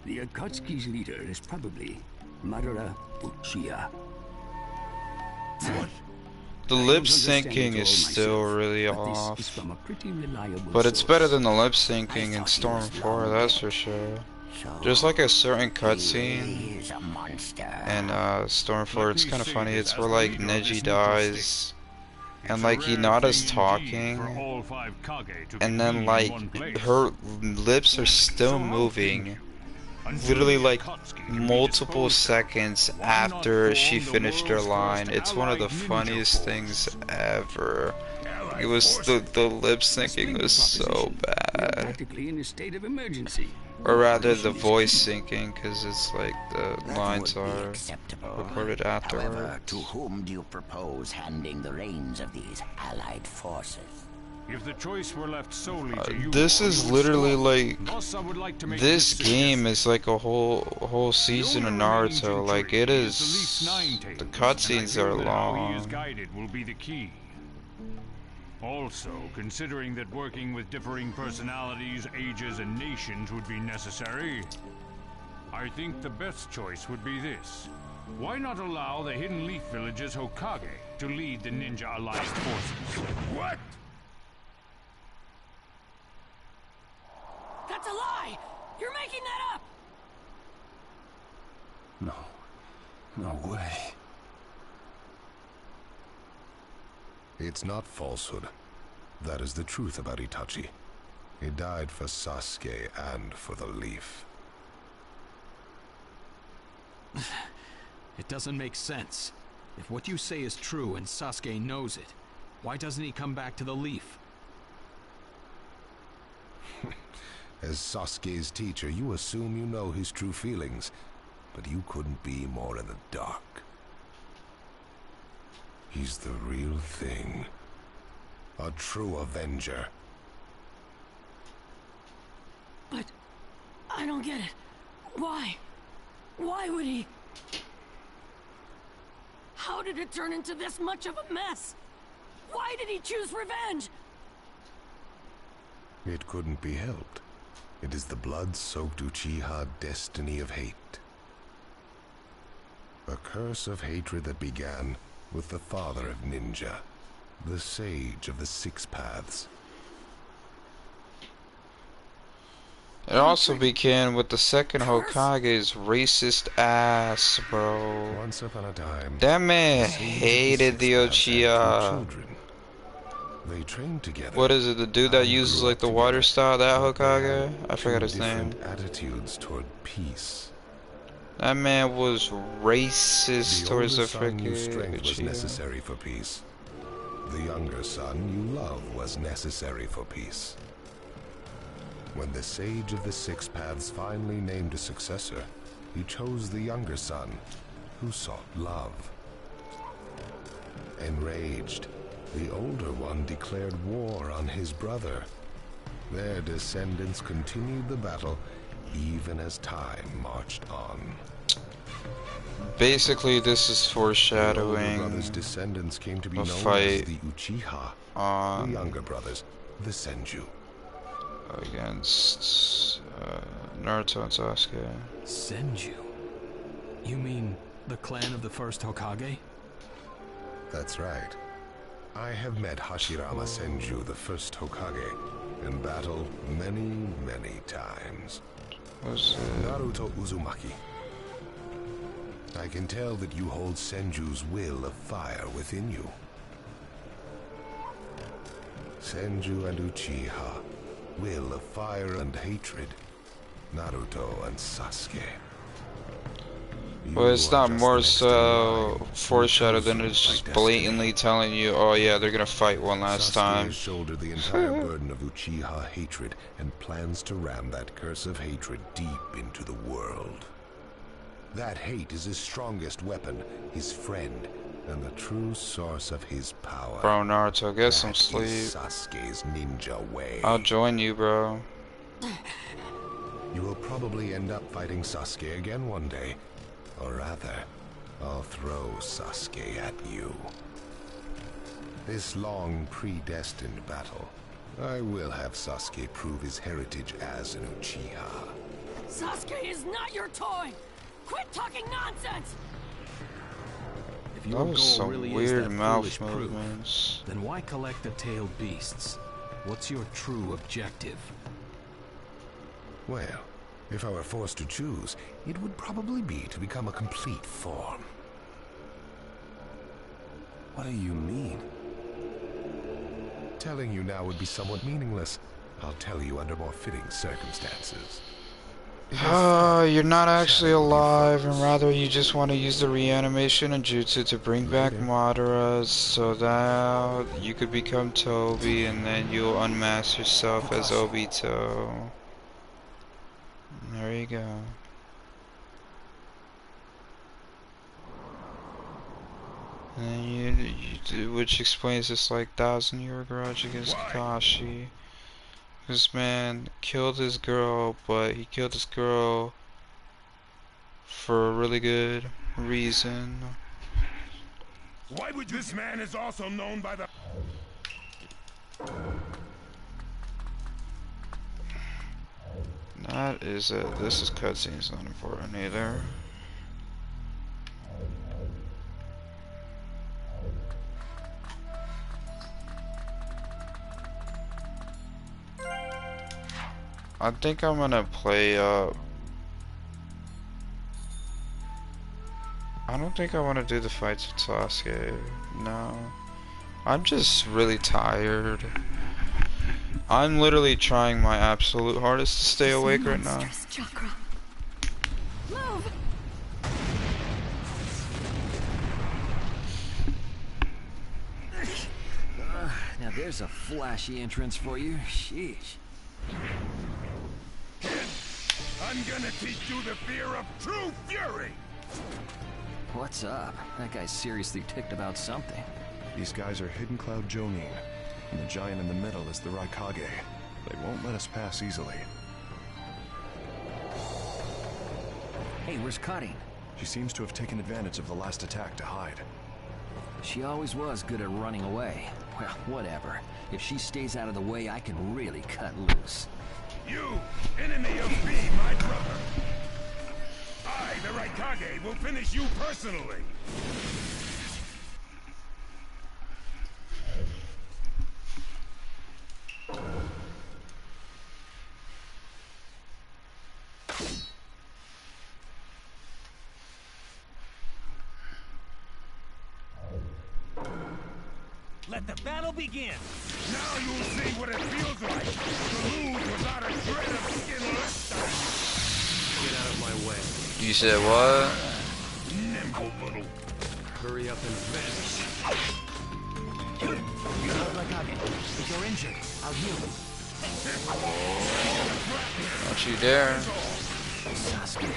The Akatsuki's leader is probably Madara Uchiha. What? The lip syncing is still really off, but it's better than the lip syncing in Storm 4, that's for sure. There's like a certain cutscene in Storm 4, it's kind of funny, it's where like Neji dies, and like Hinata's talking, and then like her lips are still moving, literally like multiple seconds after she finished her line. It's one of the funniest things ever. It was the lip syncing was so bad, In a state of emergency. or rather the voice syncing, because it's like the lines are recorded afterwards. However, to whom do you propose handing the reins of these allied forces? If the choice were left solely to you, This is literally like, thus I would like to make this this game is like a whole season of Naruto. Like it is, the cutscenes are how he is long. guided will be the key. Also, considering that working with differing personalities, ages, and nations would be necessary, I think the best choice would be this. Why not allow the Hidden Leaf Village's Hokage to lead the Ninja Alliance forces? What? That's a lie! You're making that up! No way. It's not falsehood. That is the truth about Itachi. He died for Sasuke and for the Leaf. It doesn't make sense. If what you say is true and Sasuke knows it, why doesn't he come back to the Leaf? As Sasuke's teacher, you assume you know his true feelings, but you couldn't be more in the dark. He's the real thing. A true Avenger. But I don't get it. Why? Why would he? How did it turn into this much of a mess? Why did he choose revenge? It couldn't be helped. It is the blood-soaked Uchiha destiny of hate. A curse of hatred that began with the father of ninja, the sage of the Six Paths. It also began with the second Hokage's racist ass, bro. Once upon a time, that man hated the Uchiha. They trained together. What is it? The dude that uses like the water style, that Hokage? I forgot his name. Attitudes toward peace. That man was racist towards the son you freaking strength was Uchiha. necessary for peace. The younger son you love was necessary for peace. When the Sage of the Six Paths finally named a successor, he chose the younger son, who sought love. Enraged, the older one declared war on his brother. Their descendants continued the battle even as time marched on. Basically, this is foreshadowing The brothers' descendants came to be a known fight as the Uchiha, on the younger brothers, the Senju. against Naruto and Sasuke. Senju? You mean the clan of the first Hokage? That's right. I have met Hashirama Senju, the first Hokage, in battle many, many times. Was it? Naruto Uzumaki. I can tell that you hold Senju's will of fire within you. Senju and Uchiha, will of fire and hatred. Naruto and Sasuke. Well, it's not more so foreshadowed than it's just blatantly telling you, oh yeah, they're gonna fight one last time. Sasuke shouldered the entire burden of Uchiha hatred and plans to ram that curse of hatred deep into the world. That hate is his strongest weapon, his friend, and the true source of his power. Bro, Naruto, get some sleep. Sasuke's ninja way. I'll join you, bro. You will probably end up fighting Sasuke again one day. Or rather, I'll throw Sasuke at you. This long, predestined battle, I will have Sasuke prove his heritage as an Uchiha. Sasuke is not your toy! Quit talking nonsense! If your That was goal some really weird is that mouth foolish proof, movements. then why collect the tailed beasts? What's your true objective? Well, if I were forced to choose, it would probably be to become a complete form. What do you mean? Telling you now would be somewhat meaningless. I'll tell you under more fitting circumstances. You're not actually alive, and rather you just want to use the reanimation and jutsu to bring back Madara so that you could become Toby, and then you'll unmask yourself as Obito. There you go. And then you do, which explains this like 1,000-year grudge against Kakashi. This man killed his girl, but he killed his girl for a really good reason. Why would this man is also known by the... That is it. This is cutscene's not important either. I think I'm gonna play I don't think I want to do the fights with Sasuke. No. I'm just really tired. I'm literally trying my absolute hardest to stay awake right now. Chakra. Move! Now there's a flashy entrance for you. Sheesh. I'm gonna teach you the fear of true fury! What's up? That guy's seriously ticked about something. These guys are Hidden Cloud Jonin, and the giant in the middle is the Raikage. They won't let us pass easily. Hey, where's Karin? She seems to have taken advantage of the last attack to hide. She always was good at running away. Well, whatever. If she stays out of the way, I can really cut loose. You, enemy of me, my brother! I, the Raikage, will finish you personally! Let the battle begin! Now you'll see what it feels like to lose without a shred of skin left. Get out of my way. You said what? Nimble little. Hurry up and vanish. Raikage, if you're injured, I'll heal you. Don't you dare. Sasuke,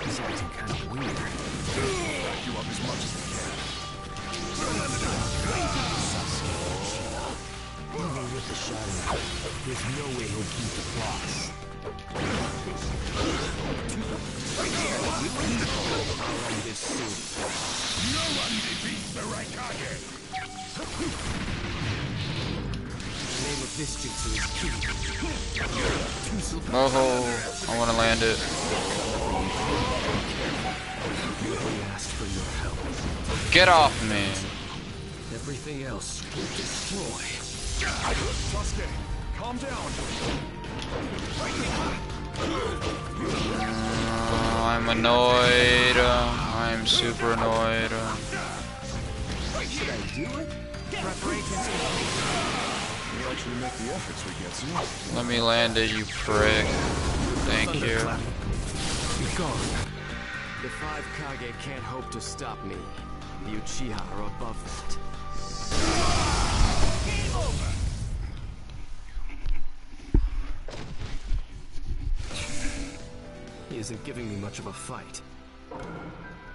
he's acting kind of weird. Back you up as much as they can. Even with the Sharingan, there's no way he'll beat the boss. I'll end this soon. No one defeats the Raikage! The name of this jutsu is Ki. Oh, I want to land it. We asked for your help. Get off me. Everything else will destroy. Sasuke, calm down. I'm annoyed. I'm super annoyed. Should I do it? Preparations We actually make the efforts we get to. Let me land it, you prick. Thank you. Be gone. The 5 Kage can't hope to stop me. The Uchiha are above that. Game over. He isn't giving me much of a fight.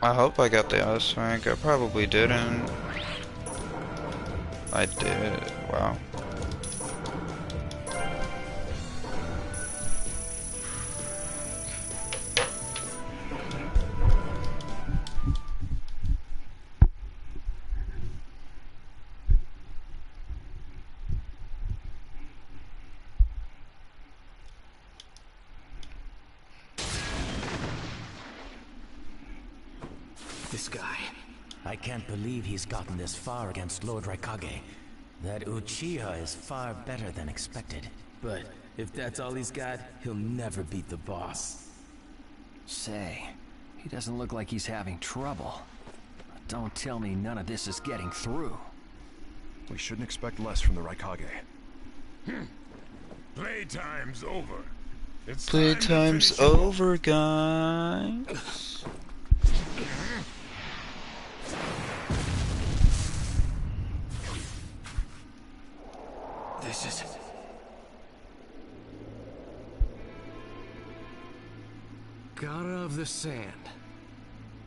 I hope I got the S rank. I probably didn't. I did. Wow. This guy. I can't believe he's gotten this far against Lord Raikage. That Uchiha is far better than expected. But if that's all he's got, he'll never beat the boss. Say, he doesn't look like he's having trouble. Don't tell me none of this is getting through. We shouldn't expect less from the Raikage. Playtime's over. It's Playtime's over, guys. This is... Gara of the Sand.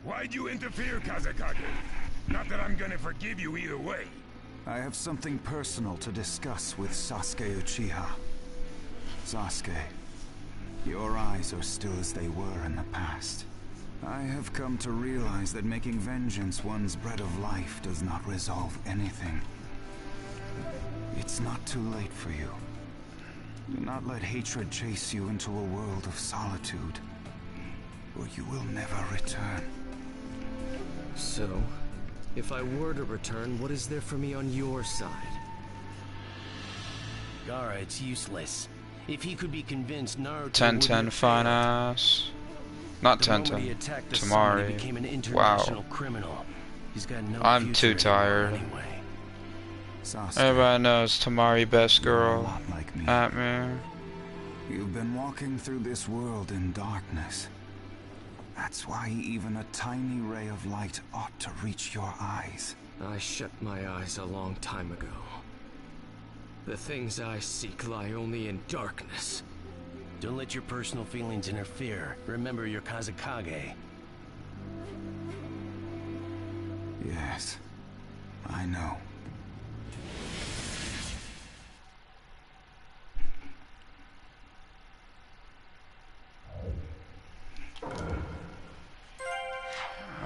Why'd you interfere, Kazekage? Not that I'm gonna forgive you either way. I have something personal to discuss with Sasuke Uchiha. Sasuke, your eyes are still as they were in the past. I have come to realize that making vengeance one's bread of life does not resolve anything. It's not too late for you. Do not let hatred chase you into a world of solitude, or you will never return. So, if I were to return, what is there for me on your side? Gara, it's useless. If he could be convinced Naruto 10-10 fine ass. Not 10-10. Tamari. Wow. Criminal. He's got no I'm too tired. Anyway. Everybody knows Tamari best girl. At me. You've been walking through this world in darkness. That's why even a tiny ray of light ought to reach your eyes. I shut my eyes a long time ago. The things I seek lie only in darkness. Don't let your personal feelings interfere. Remember your Kazekage. Yes, I know.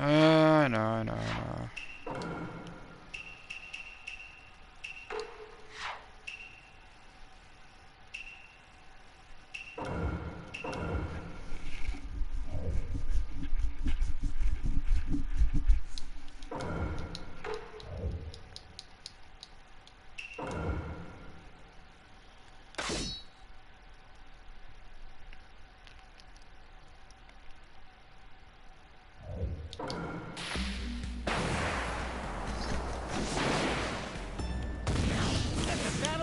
I know.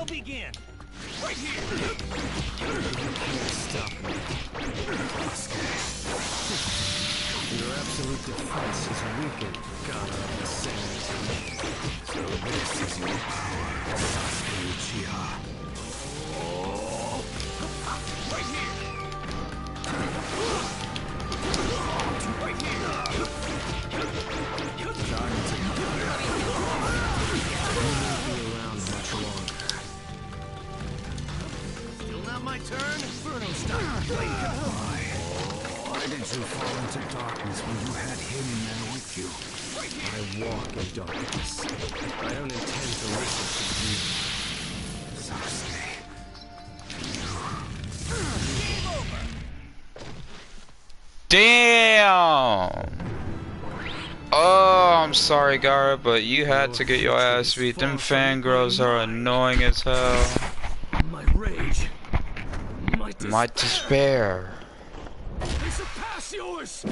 Begin! Right here! Stop me. Your absolute defense is weakened, God of the Sand. So this is your power, Sasuke Uchiha. Right here! Right my turn? Inferno style. Why did you fall into darkness when you had him there with you? I walk in darkness. I don't intend to listen to you. Sasuke. Game over! Damn! Oh, I'm sorry, Gara, but you had to get your ass beat. Them fangirls are annoying as hell. My rage. My My despair. They surpass yours!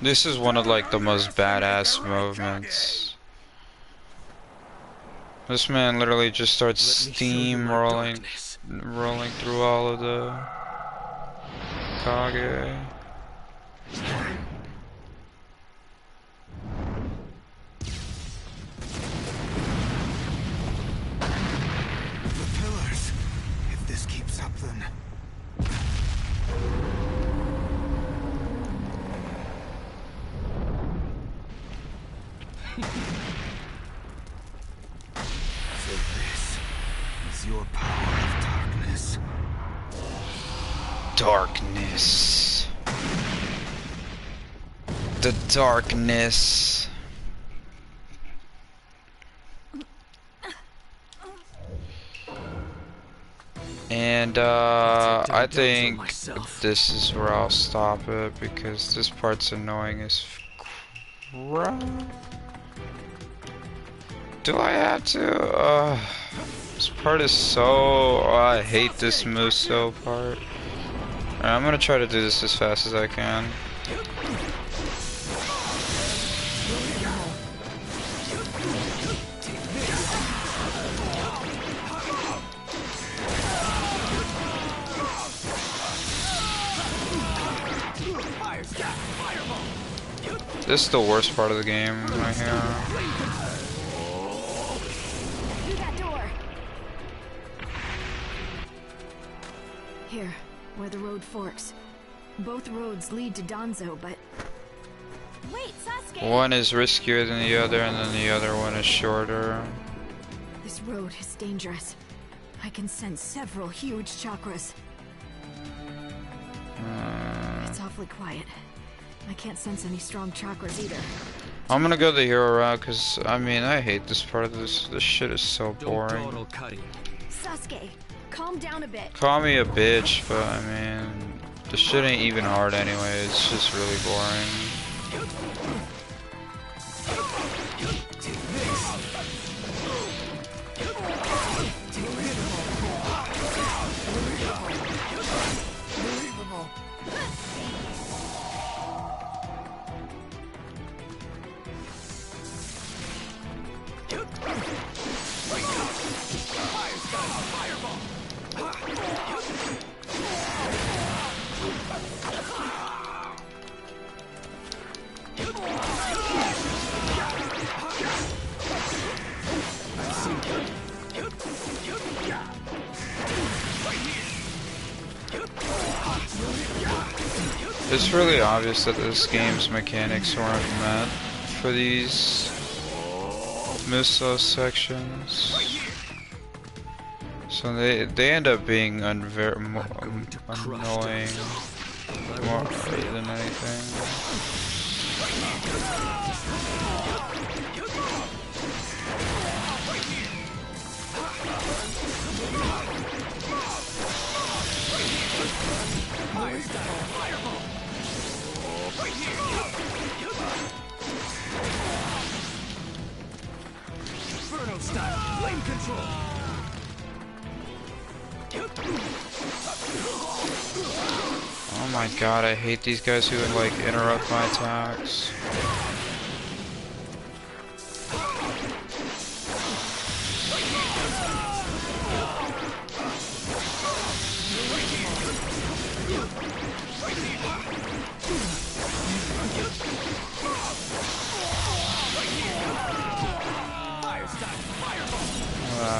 This is one of like the most badass movements. This man literally just starts steamrolling through all of the Kage. The pillars. If this keeps up, then... So this is your power of darkness. Darkness. The darkness. And I think this is where I'll stop it because this part's annoying as crap. Do I have to? This part is so... I hate this Muso part. Alright, I'm gonna try to do this as fast as I can. This is the worst part of the game right here. Through that door. Here, where the road forks. Both roads lead to Danzo, but... Wait, Sasuke! One is riskier than the other, and then the other one is shorter. This road is dangerous. I can sense several huge chakras. It's awfully quiet. I can't sense any strong chakras either. I'm gonna go the hero route because I mean I hate this part of this. This shit is so boring. Sasuke, calm down a bit. Call me a bitch, but I mean this shit ain't even hard anyway. It's just really boring. It's really obvious that this game's mechanics weren't meant for these Muso sections. So they end up being annoying more than anything. Inferno style, flame control. Oh my god, I hate these guys who like interrupt my attacks.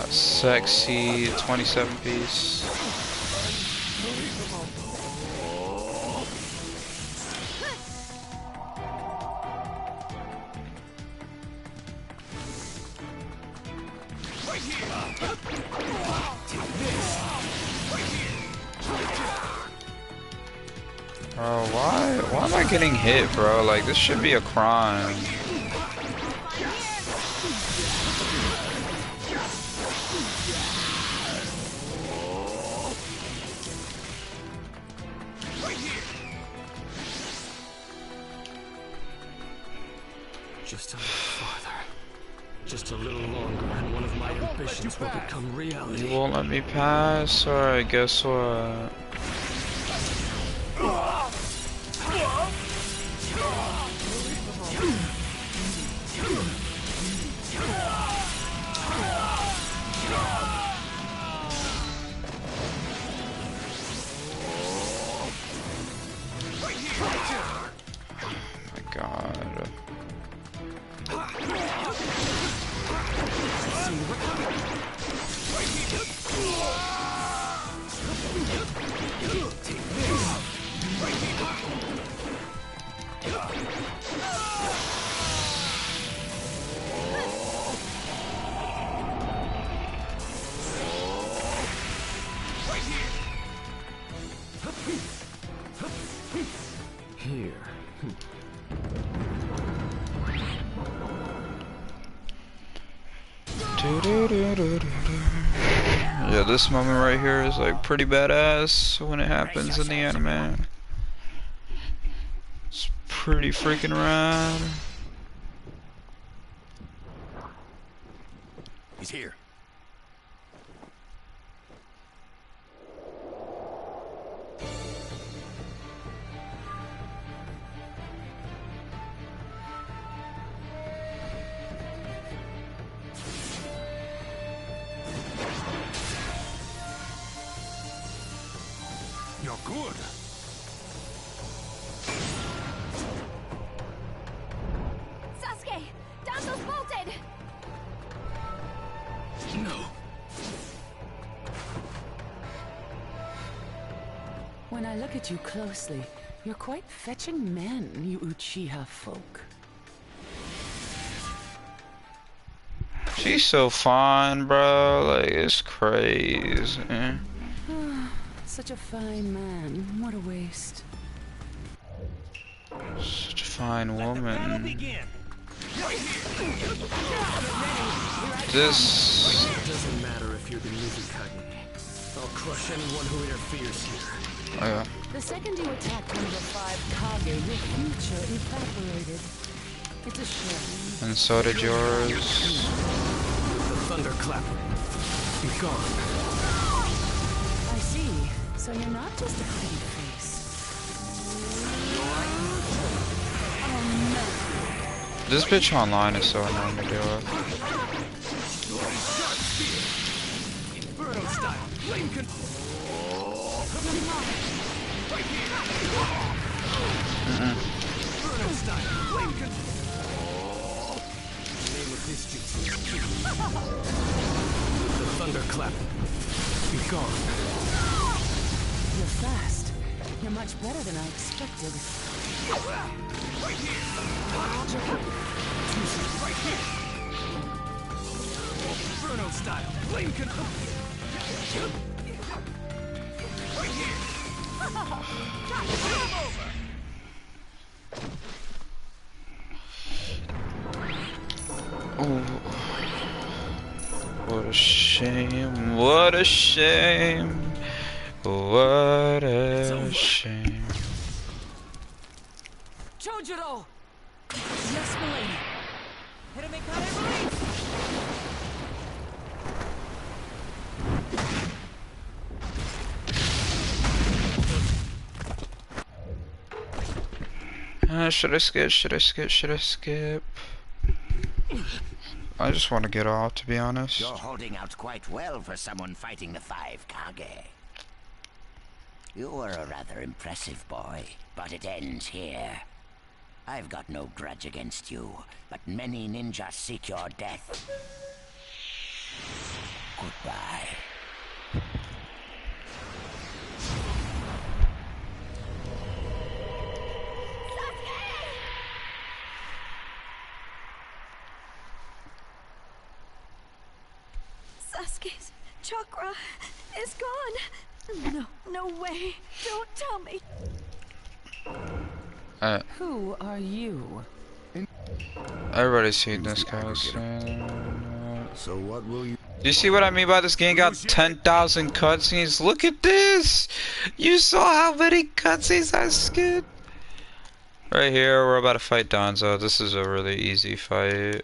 Sexy 27 piece. Bro, why am I getting hit, bro? Like, this should be a crime. Just a little longer, and one of my ambitions will become reality. You won't let me pass? Alright, guess what? God. Here. Yeah, this moment right here is like pretty badass when it happens in the anime. It's pretty freaking rad. He's here. You're good. Sasuke! Danzo's bolted! No. When I look at you closely, you're quite fetching men, you Uchiha folk. She's so fine, bro. Like, it's crazy. Such a fine man. What a waste. Such a fine woman. This It doesn't matter if you're the Mizukage. I'll crush anyone who interferes here. Oh, yeah. The second you attacked one of the 5 Kage, your future evaporated. It's a shame. And so did yours. The thunderclap. Be gone. I see. So you're not just a pretty face. Oh no. This bitch online is so annoying to deal with. Inferno style. Flame Inferno style. Flame control. Name of this jutsu. The thunderclap. Be gone. You're fast. You're much better than I expected. Right here. Inferno style. Flame control. Right here. Oh. What a shame. What a shame. What a shame. Chojuro! Yes, milady. Should I skip? Should I skip? Should I skip? I just want to get off, to be honest. You're holding out quite well for someone fighting the 5 Kage. You were a rather impressive boy, but it ends here. I've got no grudge against you, but many ninjas seek your death. Goodbye. Sasuke's chakra is gone. No, no way. Don't tell me. Who are you? Everybody's seen this, guys. So what will you... Do you see what I mean by this game got 10,000 cutscenes? Look at this! You saw how many cutscenes I skipped? Right here, we're about to fight Danzo. This is a really easy fight.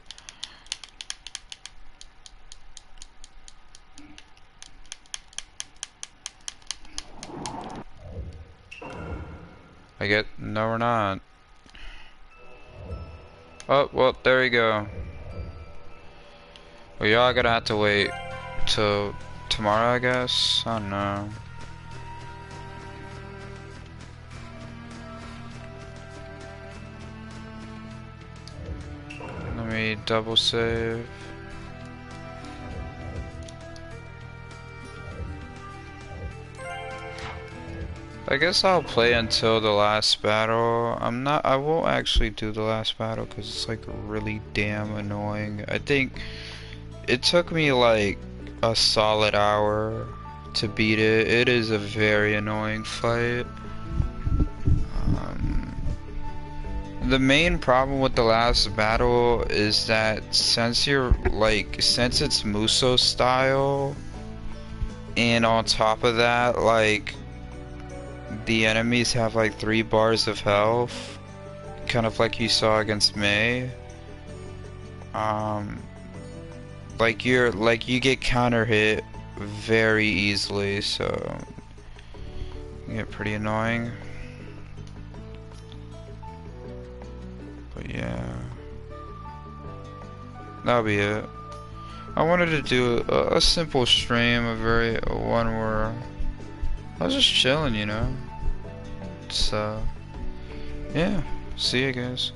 I get, no we're not. Oh, well, there we go. Well, y'all gonna have to wait till tomorrow, I guess? I don't know. Let me double save. I guess I'll play until the last battle. I won't actually do the last battle because it's like really damn annoying. I think it took me like a solid hour to beat it. It is a very annoying fight. The main problem with the last battle is that since it's Muso style, and on top of that, like, the enemies have like 3 bars of health, kind of like you saw against Mei. You get counter hit very easily, so it can get pretty annoying. But yeah, that'll be it. I wanted to do a simple stream, one where I was just chilling, you know. So, yeah, see you guys.